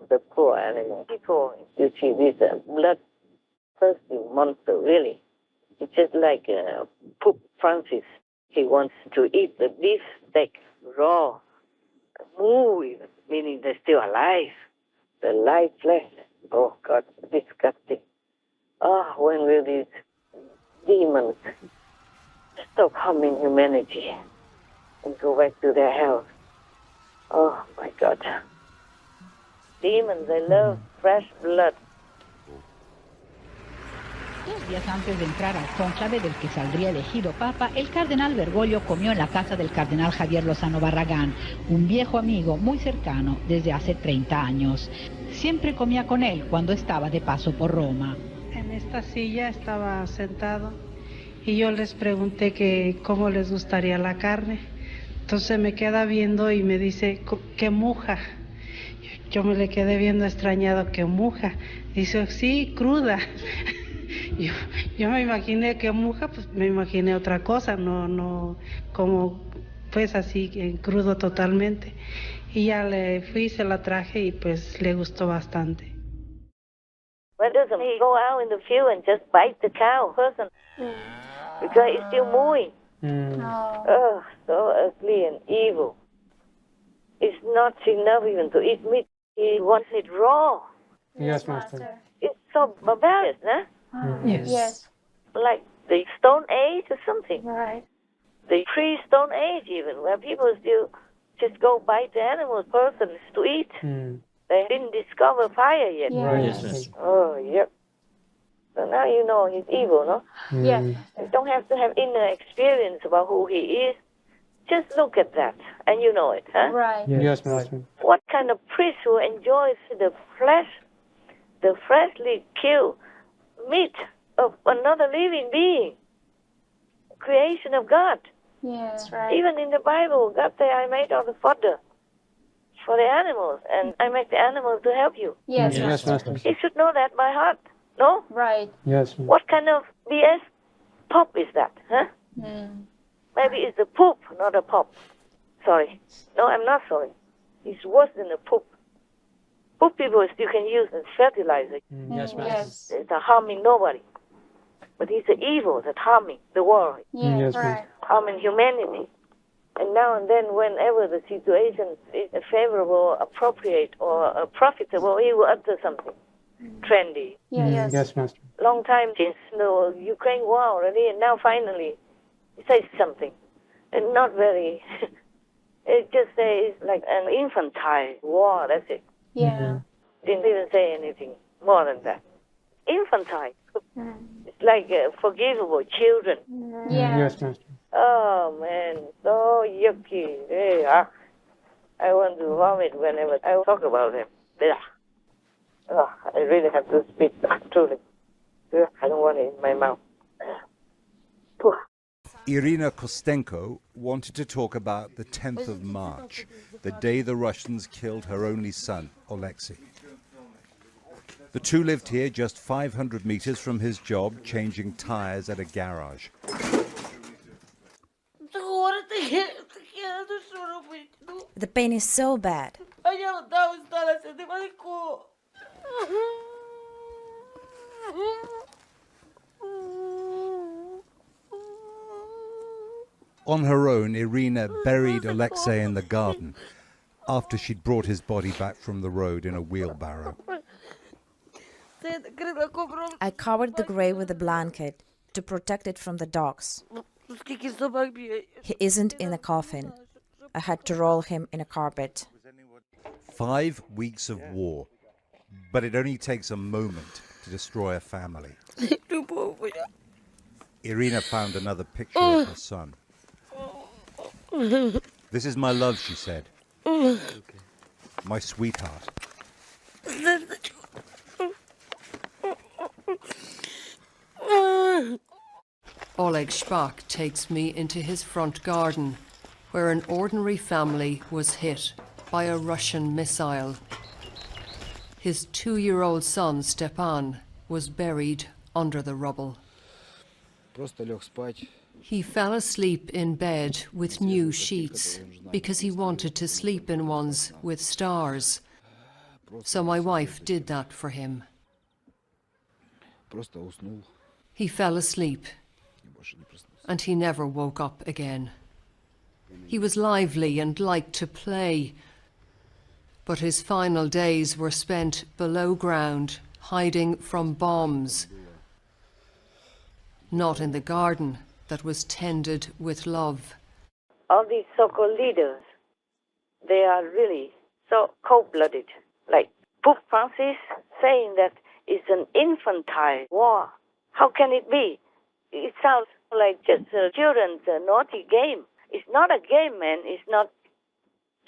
Speaker 3: The poor animal people, you see this bloodthirsty monster, really. It's just like Pope Francis. He wants to eat the beef steak raw, moo, meaning they're still alive. The live flesh. Oh, God, disgusting. Oh, when will these demons stop harming humanity and go back to their hell? Oh my God. Demons, they love fresh blood.
Speaker 14: 2 días antes de entrar al cónclave del que saldría elegido papa, el cardenal Bergoglio comió en la casa del cardenal Javier Lozano Barragán, un viejo amigo muy cercano desde hace 30 años. Siempre comía con él cuando estaba de paso por Roma.
Speaker 15: En esta silla estaba sentado y yo les pregunté que cómo les gustaría la carne. Entonces me queda viendo y me dice, ¿qué muja? Yo me le quedé viendo extrañado, ¿qué muja? Dice, sí, cruda. Yo me imaginé que muja, pues me imaginé otra cosa, no como pues así en crudo totalmente. Y ya le fui, se la traje y pues le gustó bastante.
Speaker 3: Why doesn't he go out in the field and just bite the cow person? Because it's still muy. Oh, so ugly and evil. It's not enough even to eat meat. He wants it raw.
Speaker 2: Yes, Master.
Speaker 3: It's so barbaric, huh?
Speaker 12: Yes.
Speaker 3: Like the Stone Age or something.
Speaker 12: Right.
Speaker 3: The pre-Stone Age even, where people still just go bite the animal persons to eat. They didn't discover fire yet.
Speaker 2: Right.
Speaker 9: Yes.
Speaker 3: Oh, yep. So now you know he's evil, no?
Speaker 12: Yes.
Speaker 3: You don't have to have inner experience about who he is. Just look at that, and you know it, huh?
Speaker 12: Right.
Speaker 2: Yes, Master.
Speaker 3: What kind of priest who enjoys the freshly killed meat of another living being, creation of God?
Speaker 12: Yes, right.
Speaker 3: Even in the Bible, God said, I made all the fodder for the animals, and I make the animals to help you.
Speaker 12: Yes,
Speaker 2: Yes, Master.
Speaker 3: You should know that by heart, no?
Speaker 12: right.
Speaker 2: Yes.
Speaker 3: What kind of BS pop is that, huh? Maybe it's a poop, not a pop. Sorry. No, I'm not sorry. It's worse than a poop. Poop people still can use as fertilizer.
Speaker 2: Yes, Master.
Speaker 12: Yes.
Speaker 3: It's not harming nobody. But it's the evil that's harming the world,
Speaker 12: Yes,
Speaker 2: Yes,
Speaker 12: right.
Speaker 3: harming humanity. And now and then, whenever the situation is favorable, appropriate, or profitable, he will utter something trendy.
Speaker 12: Yes.
Speaker 2: Yes, Master.
Speaker 3: Long time since the Ukraine war already, and now finally he says something. And not very, it just says like an infantile war, that's it.
Speaker 12: Yeah.
Speaker 3: Didn't even say anything more than that. Infantile. It's like forgivable children.
Speaker 12: Yeah.
Speaker 2: Yes, Master.
Speaker 3: Oh man, so yucky. I want to vomit whenever I talk about him. Oh, I really have to spit, truly. I don't want it in my mouth.
Speaker 16: Irina Kostenko wanted to talk about the 10th of March, the day the Russians killed her only son, Alexei. The two lived here just 500 meters from his job, changing tires at a garage.
Speaker 17: The pain is so bad.
Speaker 16: On her own, Irina buried Alexei in the garden after she'd brought his body back from the road in a wheelbarrow.
Speaker 17: I covered the grave with a blanket to protect it from the dogs. He isn't in a coffin. I had to roll him in a carpet.
Speaker 16: 5 weeks of war, but it only takes a moment to destroy a family. Irina found another picture of her son. This is my love, she said. My sweetheart.
Speaker 18: Oleg Shpak takes me into his front garden, where an ordinary family was hit by a Russian missile. His 2-year-old son, Stepan, was buried under the rubble. He fell asleep in bed with new sheets because he wanted to sleep in ones with stars. So my wife did that for him. He fell asleep, and he never woke up again. He was lively and liked to play, but his final days were spent below ground, hiding from bombs. Not in the garden that was tended with love.
Speaker 3: All these so-called leaders, They are really so cold-blooded. Like Pope Francis saying that it's an infantile war. How can it be? It sounds like just a children's naughty game. It's not a game, man. It's not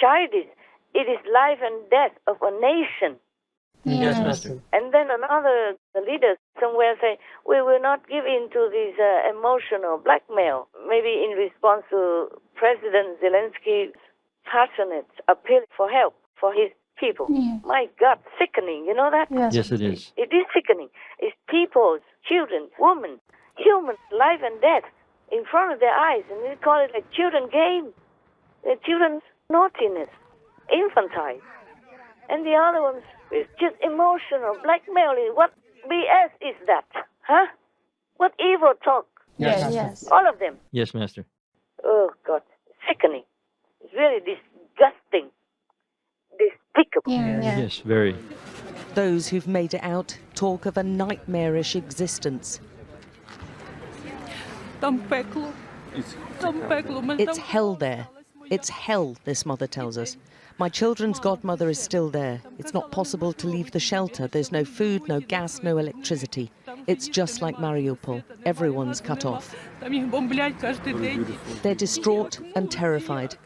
Speaker 3: childish. It is life and death of a nation.
Speaker 9: Yes, Master.
Speaker 3: And then another leader somewhere say, we will not give in to this emotional blackmail. Maybe in response to President Zelensky's passionate appeal for help for his people. My God, sickening, you know that?
Speaker 9: Yes, it is.
Speaker 3: It is sickening. It's people's, children, women, human life and death in front of their eyes. And they call it like children game, children's naughtiness, infantile. And the other ones is just emotional blackmailing. What BS is that? Huh? What evil talk?
Speaker 12: Yes.
Speaker 3: All of them.
Speaker 9: Yes, Master.
Speaker 3: Oh, God. Sickening. It's really disgusting. Despicable.
Speaker 9: Yes, very.
Speaker 19: Those who've made it out talk of a nightmarish existence. It's hell there. It's hell, this mother tells us. My children's godmother is still there. It's not possible to leave the shelter. There's no food, no gas, no electricity. It's just like Mariupol. Everyone's cut off. They're distraught and terrified.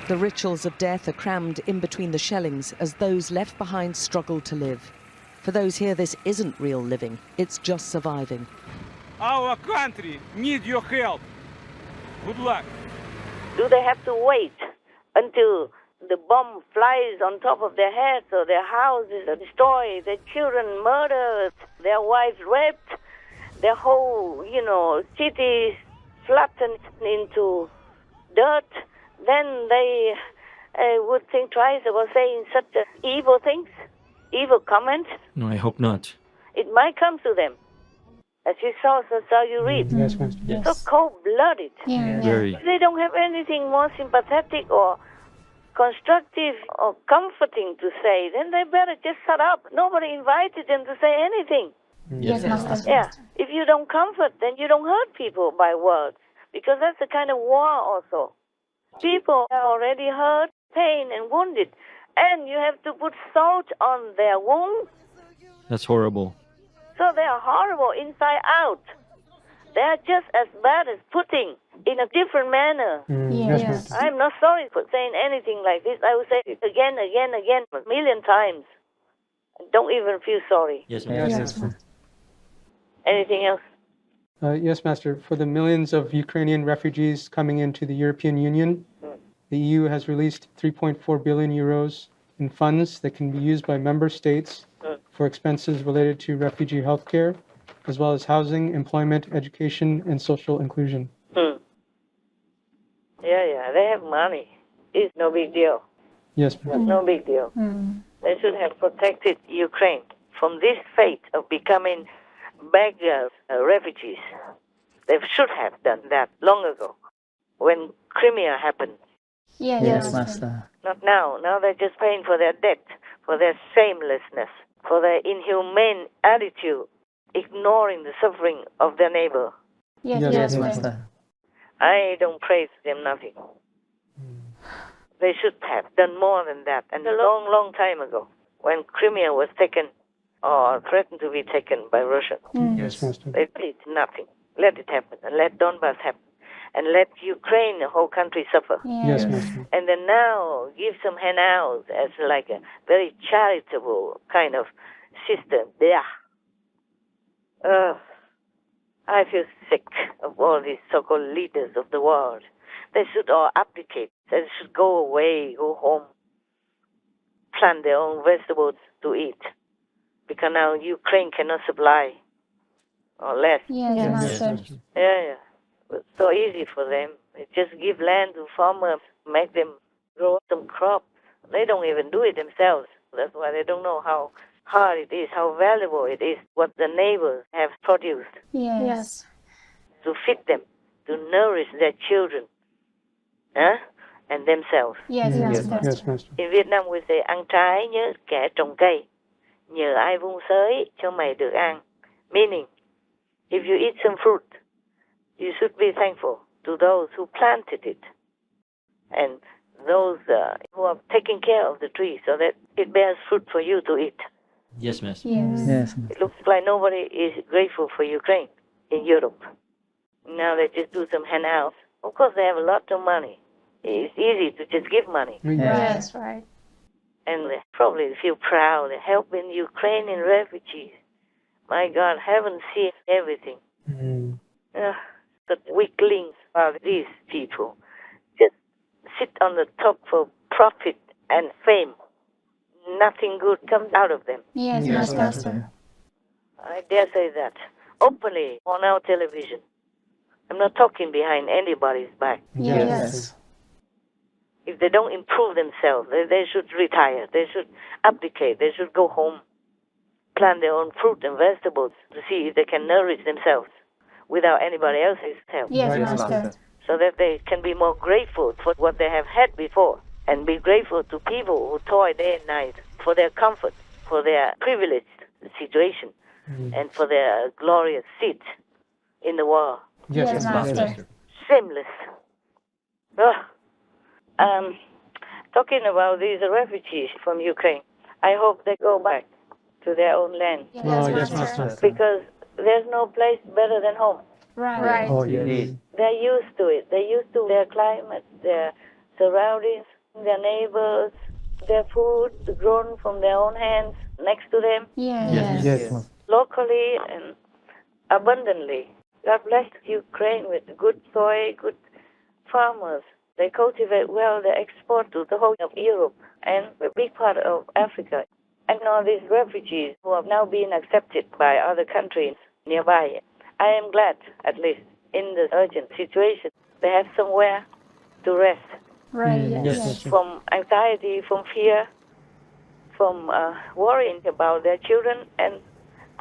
Speaker 19: The rituals of death are crammed in between the shellings as those left behind struggle to live. For those here, this isn't real living. It's just surviving.
Speaker 7: Our country needs your help. Good luck.
Speaker 3: Do they have to wait until the bomb flies on top of their heads or their houses are destroyed, their children murdered, their wives raped, their whole, cities flattened into dirt? Then they would think twice about saying such evil things, evil comments.
Speaker 9: No, I hope not.
Speaker 3: It might come to them. As you saw, so you read.
Speaker 2: Yes, Master.
Speaker 9: Yes.
Speaker 3: So cold-blooded.
Speaker 9: Very.
Speaker 3: If they don't have anything more sympathetic or constructive or comforting to say, then they better just shut up. Nobody invited them to say anything.
Speaker 12: Yes, Master.
Speaker 3: Yeah. If you don't comfort, then you don't hurt people by words, because that's the kind of war also. People are already hurt, pain, and wounded, and you have to put salt on their wound.
Speaker 9: That's horrible.
Speaker 3: So they are horrible inside out. They are just as bad as putting in a different manner.
Speaker 12: Yes.
Speaker 3: I'm not sorry for saying anything like this. I will say it again, a million times. Don't even feel sorry.
Speaker 9: Yes,
Speaker 2: Master.
Speaker 3: Anything else?
Speaker 2: Yes, Master. For the millions of Ukrainian refugees coming into the European Union, the EU has released 3.4 billion euros in funds that can be used by member states for expenses related to refugee health care, as well as housing, employment, education, and social inclusion.
Speaker 3: Yeah, they have money. It's no big deal.
Speaker 2: Yes,
Speaker 3: It's no big deal. They should have protected Ukraine from this fate of becoming beggar refugees. They should have done that long ago, when Crimea happened.
Speaker 12: Yes,
Speaker 11: Master.
Speaker 3: Not now. Now they're just paying for their debt, for their shamelessness, for their inhumane attitude, ignoring the suffering of their neighbor.
Speaker 12: Yes,
Speaker 11: Master.
Speaker 3: I don't praise them nothing. They should have done more than that. And a long, long time ago, when Crimea was taken or threatened to be taken by Russia,
Speaker 2: Yes, Master.
Speaker 3: they did nothing. Let it happen, and let Donbass happen, and let Ukraine, the whole country, suffer.
Speaker 2: Yes, Master.
Speaker 3: And then now give some handouts as like a very charitable kind of system. I feel sick of all these so-called leaders of the world. They should all abdicate. They should go away, go home, plant their own vegetables to eat, because now Ukraine cannot supply, or less.
Speaker 12: Yes, Master.
Speaker 3: Yeah. It's so easy for them. They just give land to farmers, make them grow some crops. They don't even do it themselves. That's why they don't know how hard it is, how valuable it is, what the neighbors have produced.
Speaker 12: Yes.
Speaker 3: To feed them, to nourish their children, and themselves.
Speaker 12: Yes, Master.
Speaker 2: Yes, Master.
Speaker 3: In Vietnam we say, ăn trái nhớ kẻ trồng cây, nhờ ai vun xới cho mày được ăn. Meaning, if you eat some fruit, you should be thankful to those who planted it. And those who are taking care of the tree so that it bears fruit for you to eat.
Speaker 9: Yes, Master.
Speaker 1: Yes.
Speaker 3: It looks like nobody is grateful for Ukraine in Europe. Now they just do some handouts. Of course, they have a lot of money. It's easy to just give money.
Speaker 12: Yes, right.
Speaker 3: And they probably feel proud of helping Ukrainian refugees. My God, haven't seen everything. The weaklings are these people. Just sit on the top for profit and fame. Nothing good comes out of them.
Speaker 12: Yes, Master.
Speaker 3: I dare say that openly on our television. I'm not talking behind anybody's back.
Speaker 12: Yes.
Speaker 3: If they don't improve themselves, they should retire. They should abdicate. They should go home, plant their own fruit and vegetables to see if they can nourish themselves without anybody else's help.
Speaker 12: Yes, Master.
Speaker 3: So that they can be more grateful for what they have had before and be grateful to people who toil day and night for their comfort, for their privileged situation, and for their glorious seat in the war.
Speaker 12: Yes, Master.
Speaker 3: Shameless. Talking about these refugees from Ukraine, I hope they go back to their own land.
Speaker 12: Yes, Master.
Speaker 3: Because there's no place better than home.
Speaker 12: Right.
Speaker 11: Oh, yes.
Speaker 3: They're used to it. They're used to their climate, their surroundings, their neighbors, their food grown from their own hands next to them,
Speaker 12: Yes.
Speaker 3: locally and abundantly. God bless Ukraine with good soil, good farmers. They cultivate well, they export to the whole of Europe and a big part of Africa. And all these refugees who have now been accepted by other countries nearby, I am glad, at least in this urgent situation, they have somewhere to rest
Speaker 12: Right.
Speaker 1: Yes.
Speaker 3: from anxiety, from fear, from worrying about their children and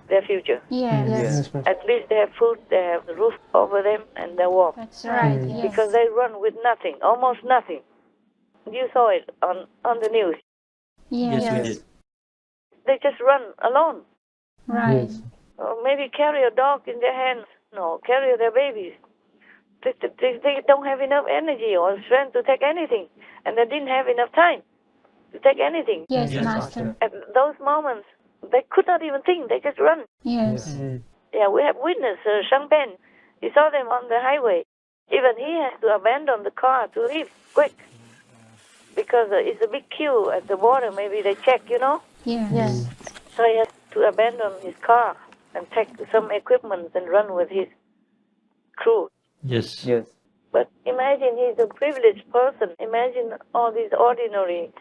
Speaker 3: their future.
Speaker 12: Yes.
Speaker 3: At least they have food, they have the roof over them, and they're warm.
Speaker 12: That's right. Yes.
Speaker 3: Because they run with nothing, almost nothing. You saw it on the news.
Speaker 9: Yes, we did.
Speaker 3: They just run alone.
Speaker 12: Right.
Speaker 3: Or maybe carry a dog in their hands. No, carry their babies. They don't have enough energy or strength to take anything. And they didn't have enough time to take anything.
Speaker 12: Yes, Master.
Speaker 3: At those moments, they could not even think. They just run.
Speaker 12: Yes.
Speaker 3: Yeah, we have witnessed Champagne. He saw them on the highway. Even he has to abandon the car to leave quick. Because it's a big queue at the border. Maybe they check,
Speaker 12: Yes.
Speaker 3: So he has to abandon his car and take some equipment and run with his crew.
Speaker 9: Yes.
Speaker 3: But imagine he's a privileged person. Imagine all these ordinary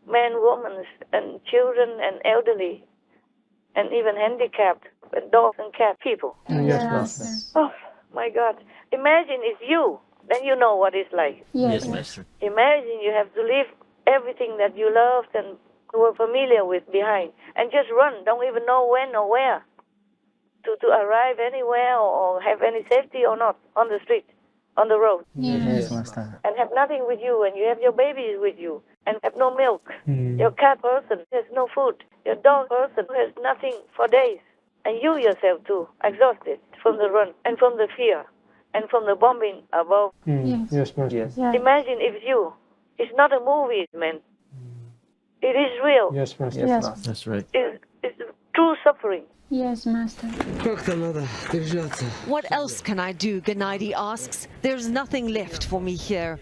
Speaker 3: men, women, and children and elderly, and even handicapped, and dogs and cat people.
Speaker 12: Yes, Master.
Speaker 3: Oh, my God. Imagine it's you. Then you know what it's like.
Speaker 9: Yes, Master.
Speaker 3: Imagine you have to leave everything that you loved and were familiar with behind and just run. Don't even know when or where to arrive anywhere or have any safety or not on the street, on the road.
Speaker 1: Yes, Master.
Speaker 3: And have nothing with you, and you have your babies with you and have no milk. Your cat person has no food. Your dog person has nothing for days. And you yourself too, exhausted from the run and from the fear and from the bombing above.
Speaker 2: Yes, Master.
Speaker 11: Yes.
Speaker 3: Imagine if you. It's not a movie, man. It is real.
Speaker 2: Yes, Master.
Speaker 12: Yes.
Speaker 9: That's right.
Speaker 3: It's true suffering.
Speaker 12: Yes, Master.
Speaker 19: What else can I do? Gennady asks. There's nothing left for me here.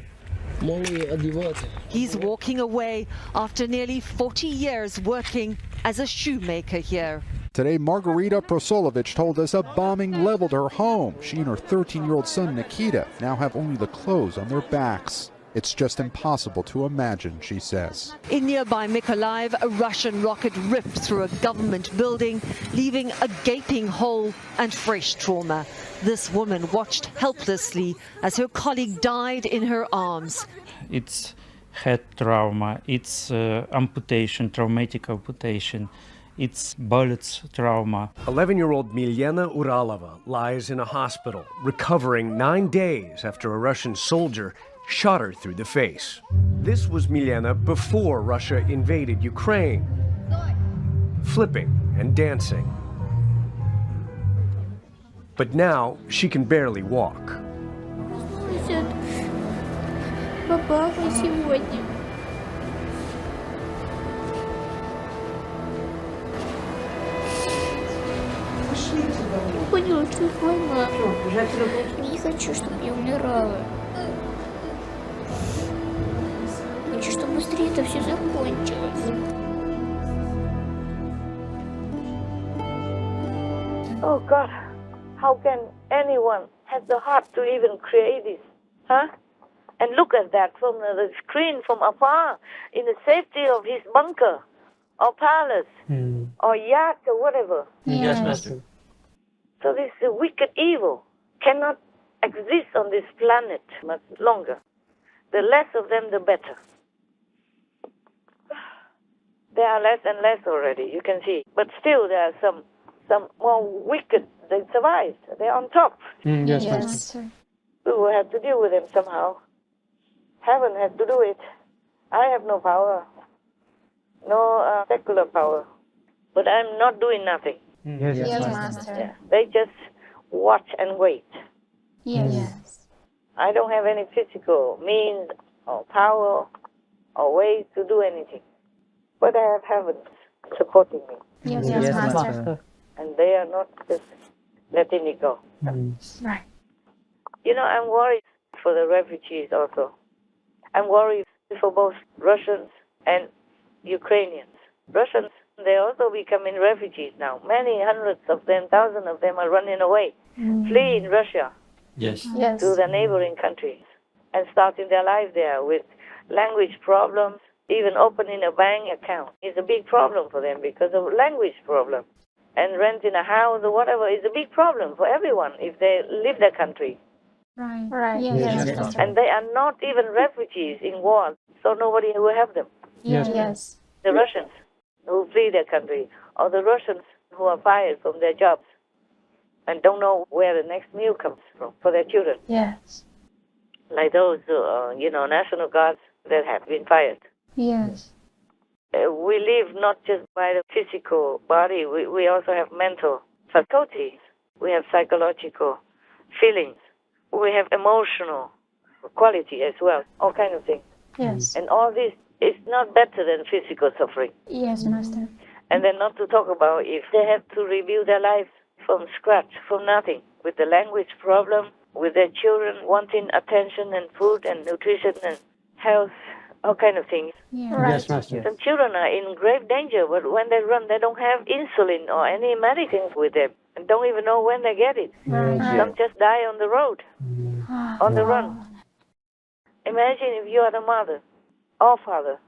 Speaker 19: He's walking away after nearly 40 years working as a shoemaker here.
Speaker 20: Today, Margarita Prosolovich told us a bombing leveled her home. She and her 13-year-old son, Nikita, now have only the clothes on their backs. It's just impossible to imagine, she says.
Speaker 19: In nearby Mykolaiv, a Russian rocket ripped through a government building, leaving a gaping hole and fresh trauma. This woman watched helplessly as her colleague died in her arms.
Speaker 21: It's head trauma, it's amputation, traumatic amputation. It's bullets trauma.
Speaker 22: 11-year-old Milena Uralova lies in a hospital, recovering 9 days after a Russian soldier shot her through the face. This was Milena before Russia invaded Ukraine, flipping and dancing. But now she can barely walk.
Speaker 6: хочу война. Не хочу, чтобы я умирала. Хочу, чтобы быстрее это все закончилось.
Speaker 3: Oh God, how can anyone have the heart to even create this? Huh? And look at that from the screen from afar in the safety of his bunker or palace or yacht or whatever.
Speaker 9: Yes, Master.
Speaker 3: So this wicked evil cannot exist on this planet much longer. The less of them, the better. There are less and less already, you can see. But still there are some more wicked. They survived. They're on top.
Speaker 2: Yes, Master.
Speaker 3: We will have to deal with them somehow. Heaven has to do it. I have no power. No secular power. But I'm not doing nothing.
Speaker 2: Yes,
Speaker 12: Master.
Speaker 3: Yeah. They just watch and wait.
Speaker 12: Yes.
Speaker 3: I don't have any physical means or power or ways to do anything. But I have heaven supporting me.
Speaker 12: Yes, Master.
Speaker 3: And they are not just letting it go.
Speaker 12: Right.
Speaker 3: You know, I'm worried for the refugees also. I'm worried for both Russians and Ukrainians. Russians, they're also becoming refugees now. Many hundreds of them, thousands of them are running away, fleeing Russia
Speaker 9: Yes.
Speaker 3: to the neighboring countries and starting their life there with language problems. Even opening a bank account is a big problem for them because of language problem. And renting a house or whatever is a big problem for everyone if they leave their country.
Speaker 12: Right.
Speaker 2: Yes, Master.
Speaker 3: And they are not even refugees in war, so nobody will have them.
Speaker 12: Yes.
Speaker 3: The Russians who flee their country, or the Russians who are fired from their jobs and don't know where the next meal comes from for their children.
Speaker 12: Yes.
Speaker 3: Like those, National Guards that have been fired.
Speaker 12: Yes.
Speaker 3: We live not just by the physical body, we also have mental faculties. We have psychological feelings. We have emotional quality as well, all kinds of things.
Speaker 12: Yes.
Speaker 3: And all this is not better than physical suffering.
Speaker 12: Yes, Master.
Speaker 3: And then not to talk about if they have to rebuild their lives from scratch, from nothing, with the language problem, with their children wanting attention and food and nutrition and health, all kinds of things.
Speaker 2: Yes, Master.
Speaker 3: Some children are in grave danger, but when they run, they don't have insulin or any medicines with them and don't even know when they get it. Some just die on the road, on the run. Imagine if you are the mother or father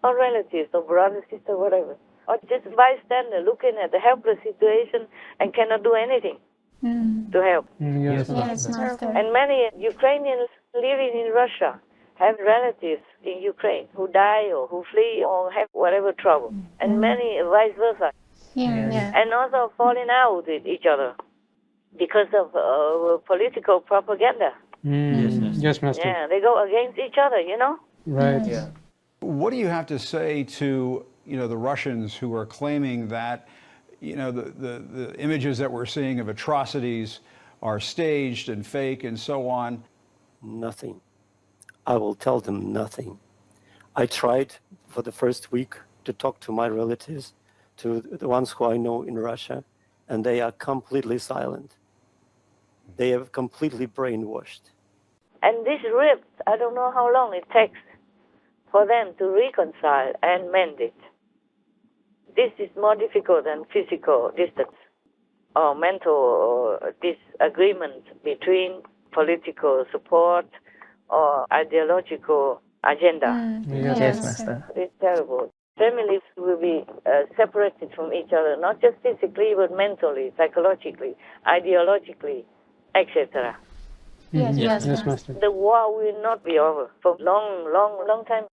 Speaker 3: or relatives or brother, sister, whatever, or just bystander looking at the helpless situation and cannot do anything to help.
Speaker 2: Yes,
Speaker 12: Yes, Master.
Speaker 3: And many Ukrainians living in Russia have relatives in Ukraine who die or who flee or have whatever trouble, and many vice versa.
Speaker 12: Yeah.
Speaker 3: And also falling out with each other because of political propaganda.
Speaker 2: Yes, Master.
Speaker 3: Yeah, they go against each other,
Speaker 2: Right.
Speaker 11: Yeah.
Speaker 8: What do you have to say to the Russians who are claiming that the images that we're seeing of atrocities are staged and fake and so on?
Speaker 5: Nothing. I will tell them nothing. I tried for the first week to talk to my relatives, to the ones who I know in Russia, and they are completely silent. They have completely brainwashed.
Speaker 3: And this rift, I don't know how long it takes for them to reconcile and mend it. This is more difficult than physical distance or mental disagreement between political support or ideological agenda.
Speaker 11: Yes, Master.
Speaker 3: It's terrible. Families will be separated from each other, not just physically, but mentally, psychologically, ideologically, etc.
Speaker 12: Yes,
Speaker 2: Yes, Master.
Speaker 3: The war will not be over for long time.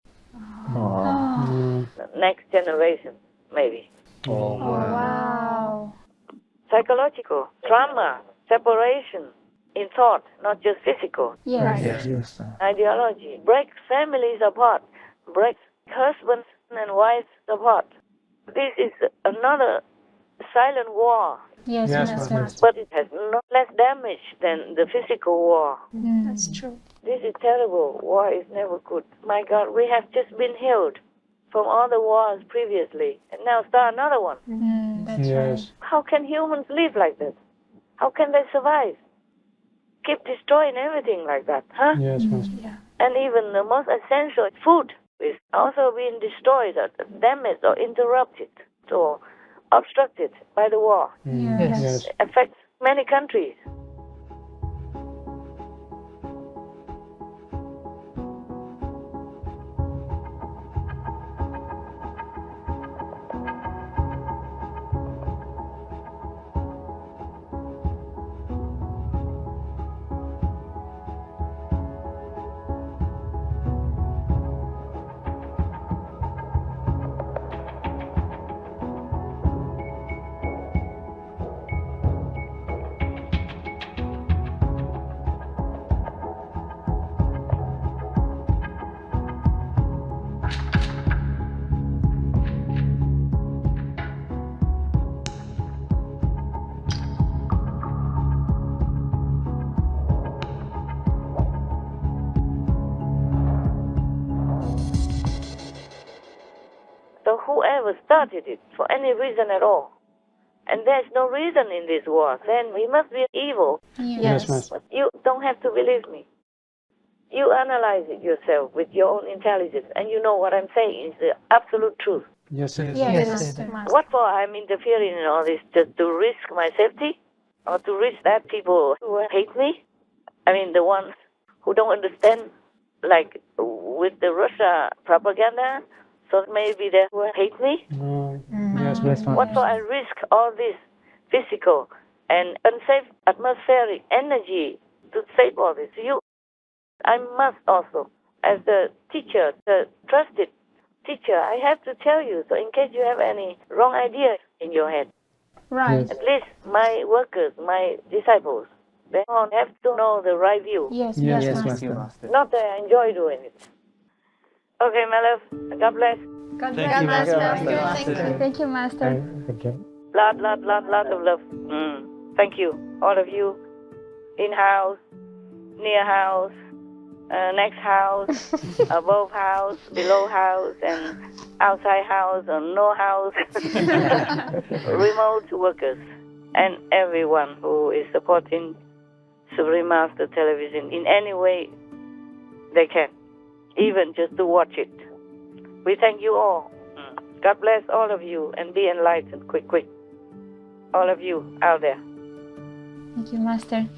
Speaker 3: Next generation, maybe.
Speaker 11: Oh,
Speaker 12: Wow.
Speaker 3: Psychological, trauma, separation in thought, not just physical.
Speaker 12: Yes.
Speaker 11: Yes.
Speaker 3: Ideology breaks families apart, breaks husbands and wives apart. This is another silent war,
Speaker 12: Yes,
Speaker 2: Yes,
Speaker 12: Master.
Speaker 2: Master.
Speaker 3: but it has no less damage than the physical war.
Speaker 12: That's true.
Speaker 3: This is terrible. War is never good. My God, we have just been healed from all the wars previously, and now start another one.
Speaker 12: That's
Speaker 2: Yes.
Speaker 3: How can humans live like this? How can they survive? Keep destroying everything like that, huh?
Speaker 2: Yes, Master.
Speaker 12: Yeah.
Speaker 3: And even the most essential food is also being destroyed or damaged or interrupted or obstructed by the war.
Speaker 2: Yes.
Speaker 3: It affects many countries. So whoever started it for any reason at all, and there's no reason in this war, then we must be evil.
Speaker 2: Yes, Master.
Speaker 3: But you don't have to believe me. You analyze it yourself with your own intelligence, and you know what I'm saying is the absolute truth.
Speaker 2: Yes, it is.
Speaker 12: Yes,
Speaker 3: What for I'm interfering in all this? Just to risk my safety? Or to risk that people who hate me? I mean, the ones who don't understand, like with the Russia propaganda, so maybe they will hate me?
Speaker 2: Yes, Master.
Speaker 3: What for I risk all this physical and unsafe atmospheric energy to save all this? I must also, as the teacher, the trusted teacher, I have to tell you, so in case you have any wrong idea in your head.
Speaker 12: Right.
Speaker 3: At least my workers, my disciples, they all have to know the right view.
Speaker 12: Yes,
Speaker 2: Master.
Speaker 3: Not that I enjoy doing it. Okay, my love. God bless.
Speaker 4: God
Speaker 9: Thank
Speaker 4: bless
Speaker 9: you,
Speaker 4: Master.
Speaker 9: Master.
Speaker 4: Thank you, Master.
Speaker 3: Lot of love. Thank you, all of you. In-house, near house, next house, above house, below house, and outside house, or no house. Remote workers, and everyone who is supporting Supreme Master Television in any way they can, even just to watch it. We thank you all. God bless all of you and be enlightened quick. All of you out there.
Speaker 4: Thank you, Master.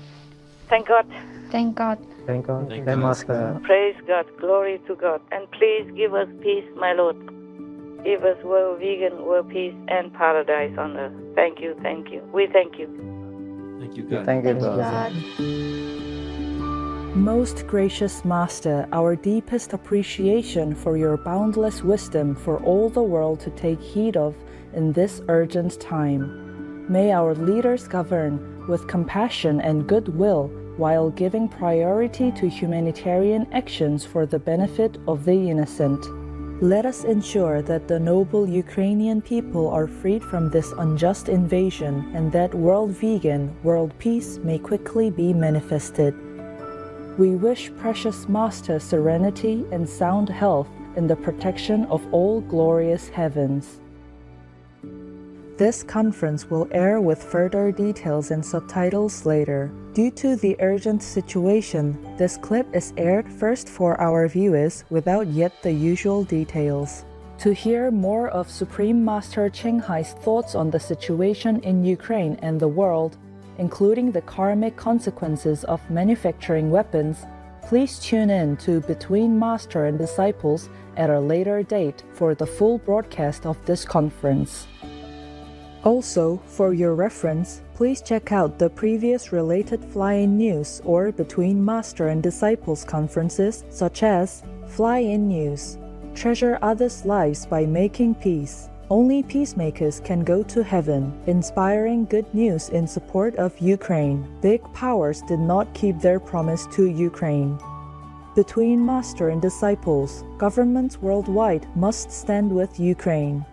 Speaker 3: Thank God.
Speaker 4: Thank God.
Speaker 11: Thank God.
Speaker 9: Thank
Speaker 11: Thank
Speaker 9: God.
Speaker 11: Master.
Speaker 3: Praise God. Glory to God. And please give us peace, my Lord. Give us world vegan, world peace, and paradise on earth. Thank you. We thank you.
Speaker 9: Thank you, God.
Speaker 11: Thank you,
Speaker 4: Thank you,
Speaker 11: God.
Speaker 4: God.
Speaker 1: Most gracious Master, our deepest appreciation for your boundless wisdom for all the world to take heed of in this urgent time. May our leaders govern with compassion and goodwill while giving priority to humanitarian actions for the benefit of the innocent. Let us ensure that the noble Ukrainian people are freed from this unjust invasion and that world vegan, world peace may quickly be manifested. We wish precious Master serenity and sound health in the protection of all glorious heavens. This conference will air with further details and subtitles later. Due to the urgent situation, this clip is aired first for our viewers without yet the usual details. To hear more of Supreme Master Ching Hai's thoughts on the situation in Ukraine and the world, including the karmic consequences of manufacturing weapons, please tune in to Between Master and Disciples at a later date for the full broadcast of this conference. Also, for your reference, please check out the previous related Fly-In News or Between Master and Disciples conferences such as Fly-In News, Treasure Others' Lives by Making Peace, Only Peacemakers Can Go to Heaven, Inspiring Good News in Support of Ukraine, Big Powers Did Not Keep Their Promise to Ukraine. Between Master and Disciples, governments worldwide must stand with Ukraine.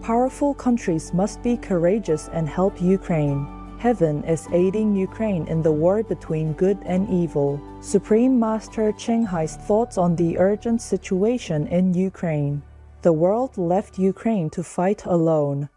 Speaker 1: Powerful countries must be courageous and help Ukraine. Heaven is aiding Ukraine in the war between good and evil. Supreme Master Ching Hai's thoughts on the urgent situation in Ukraine. The world left Ukraine to fight alone.